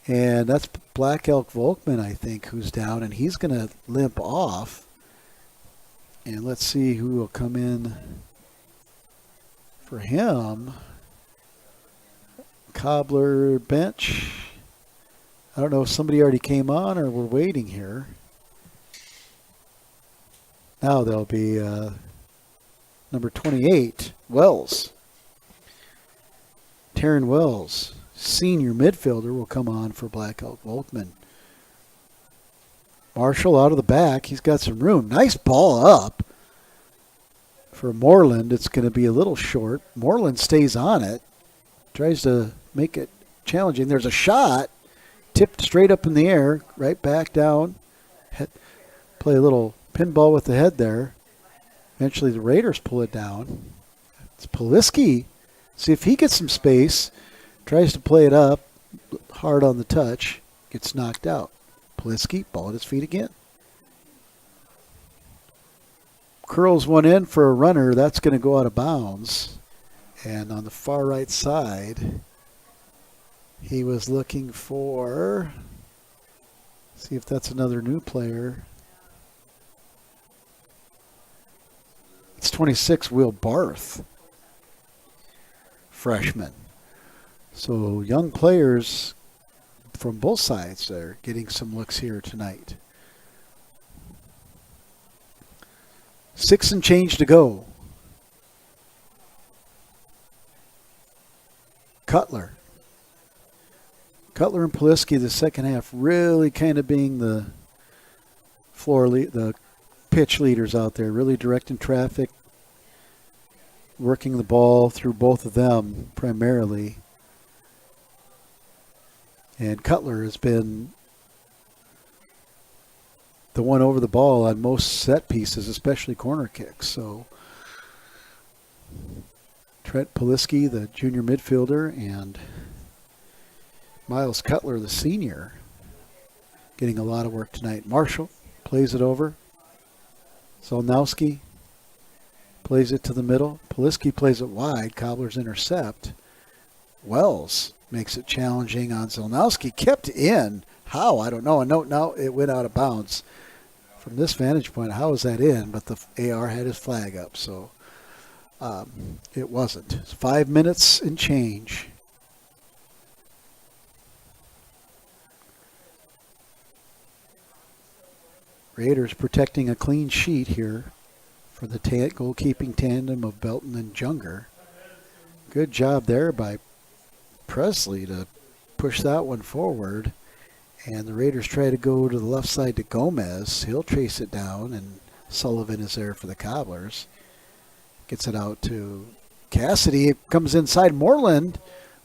And that's Black Elk Volkman, I think, who's down, and he's going to limp off. And let's see who will come in for him. Cobbler bench. I don't know if somebody already came on or we're waiting here. Now there'll be number 28, Wells. Taryn Wells, senior midfielder, will come on for Black Elk Volkman. Marshall out of the back. He's got some room. Nice ball up for Moreland. It's going to be a little short. Moreland stays on it. Tries to make it challenging. There's a shot. Tipped straight up in the air. Right back down. Play a little pinball with the head there. Eventually the Raiders pull it down. It's Poliski. See if he gets some space. Tries to play it up. Hard on the touch. Gets knocked out. Poliski, ball at his feet again. Curls one in for a runner. That's going to go out of bounds. And on the far right side, he was looking for, see if that's another new player. It's 26, Will Barth, freshman. So young players from both sides are getting some looks here tonight. 6 and change to go. Cutler and Poliski, the second half, really kind of being the the pitch leaders out there, really directing traffic, working the ball through both of them primarily. And Cutler has been the one over the ball on most set pieces, especially corner kicks. So Trent Poliski, the junior midfielder, and Miles Cutler, the senior, getting a lot of work tonight. Marshall plays it over. Zolnowski plays it to the middle. Poliski plays it wide. Cobblers intercept. Wells makes it challenging on Zelnowski. Kept in. How? I don't know. No, it went out of bounds. From this vantage point, how is that in? But the AR had his flag up, so it wasn't. It's 5 minutes and change. Raiders protecting a clean sheet here for the goalkeeping tandem of Belton and Junger. Good job there by Presley to push that one forward. And the Raiders try to go to the left side to Gomez. He'll chase it down, and Sullivan is there for the Cobblers. Gets it out to Cassidy. It comes inside. Moreland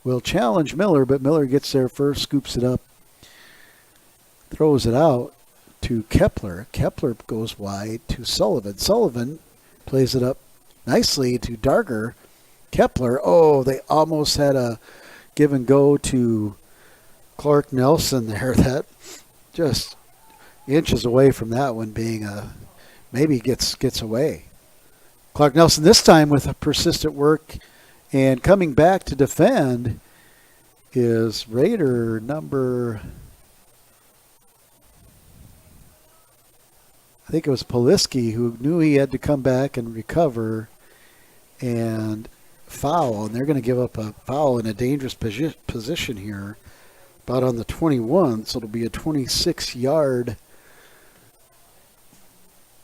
will challenge Miller, but Miller gets there first, scoops it up, throws it out to Kepler. Kepler goes wide to Sullivan. Sullivan plays it up nicely to Darger. Kepler, they almost had a give and go to Clark Nelson there. That just inches away from that one being maybe gets away. Clark Nelson this time with a persistent work and coming back to defend is Raider number, I think it was Poliski, who knew he had to come back and recover and foul. And they're going to give up a foul in a dangerous position here, about on the 21, so it'll be a 26-yard.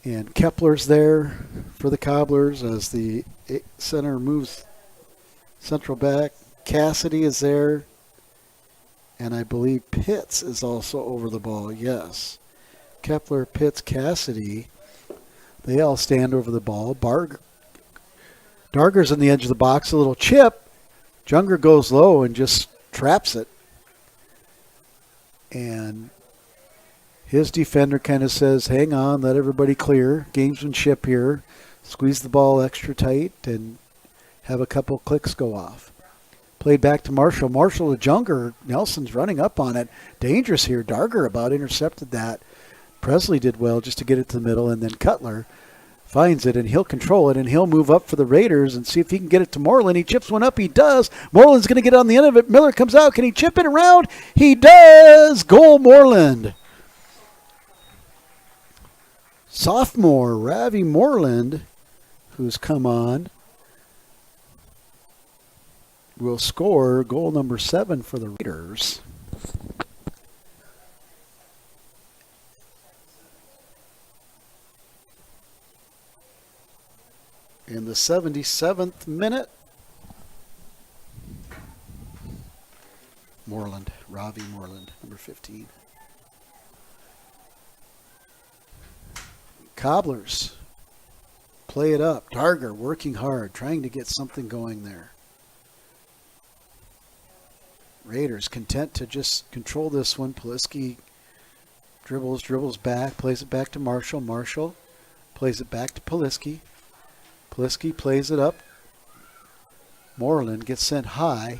And Kepler's there for the Cobblers as the center moves central back. Cassidy is there. And I believe Pitts is also over the ball, yes. Kepler, Pitts, Cassidy, they all stand over the ball. Darger's on the edge of the box, a little chip. Junger goes low and just traps it. And his defender kind of says, hang on, let everybody clear. Gamesmanship here. Squeeze the ball extra tight and have a couple clicks go off. Played back to Marshall. Marshall to Junger. Nelson's running up on it. Dangerous here. Darger about intercepted that. Presley did well just to get it to the middle, and then Cutler finds it, and he'll control it, and he'll move up for the Raiders and see if he can get it to Moreland. He chips one up. He does. Moreland's going to get on the end of it. Miller comes out. Can he chip it around? He does. Goal, Moreland. Sophomore Ravi Moreland, who's come on, will score goal number 7 for the Raiders. In the 77th minute, Moreland, Ravi Moreland, number 15. Cobblers play it up. Darger working hard, trying to get something going there. Raiders content to just control this one. Poliski dribbles back, plays it back to Marshall. Marshall plays it back to Poliski. Poliski plays it up. Moreland gets sent high.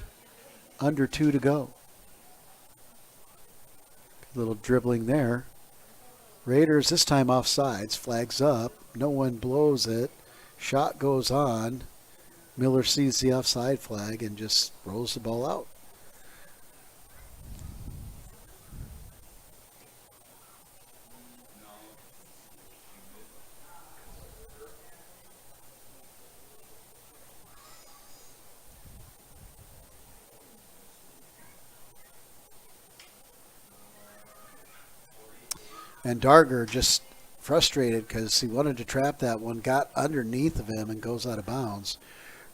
Under 2 to go. A little dribbling there. Raiders this time offsides. Flags up. No one blows it. Shot goes on. Miller sees the offside flag and just rolls the ball out. And Darger just frustrated because he wanted to trap that one, got underneath of him and goes out of bounds.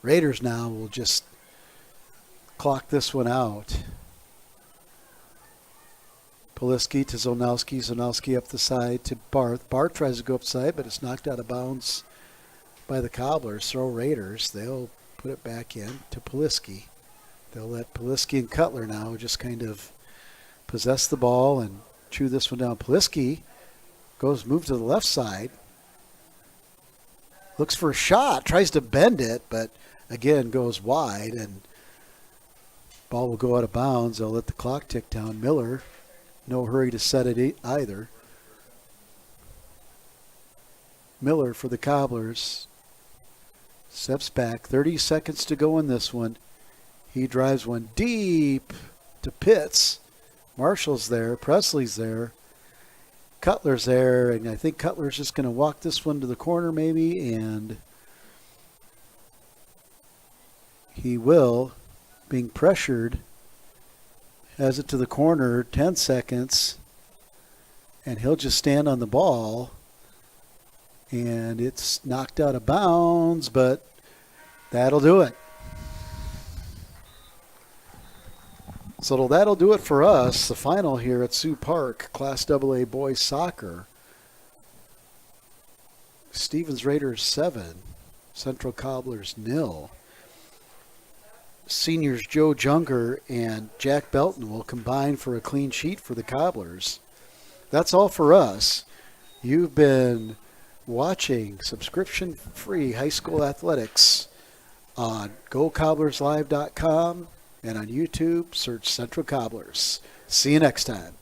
Raiders now will just clock this one out. Poliski to Zonowski. Zonowski up the side to Barth. Barth tries to go upside, but it's knocked out of bounds by the Cobblers. Throw Raiders. They'll put it back in to Poliski. They'll let Poliski and Cutler now just kind of possess the ball and chew this one down. Poliski moves to the left side. Looks for a shot. Tries to bend it, but again goes wide, and ball will go out of bounds. They'll let the clock tick down. Miller, no hurry to set it either. Miller for the Cobblers Steps back. 30 seconds to go in this one. He drives one deep to Pitts. Marshall's there. Presley's there. Cutler's there. And I think Cutler's just going to walk this one to the corner maybe. And he will, being pressured, has it to the corner. 10 seconds. And he'll just stand on the ball. And it's knocked out of bounds, but that'll do it. So that'll do it for us. The final here at Sioux Park, Class AA Boys Soccer. Stevens Raiders 7, Central Cobblers 0. Seniors Joe Junger and Jack Belton will combine for a clean sheet for the Cobblers. That's all for us. You've been watching subscription-free high school athletics on GoCobblersLive.com and on YouTube. Search Central Cobblers. See you next time.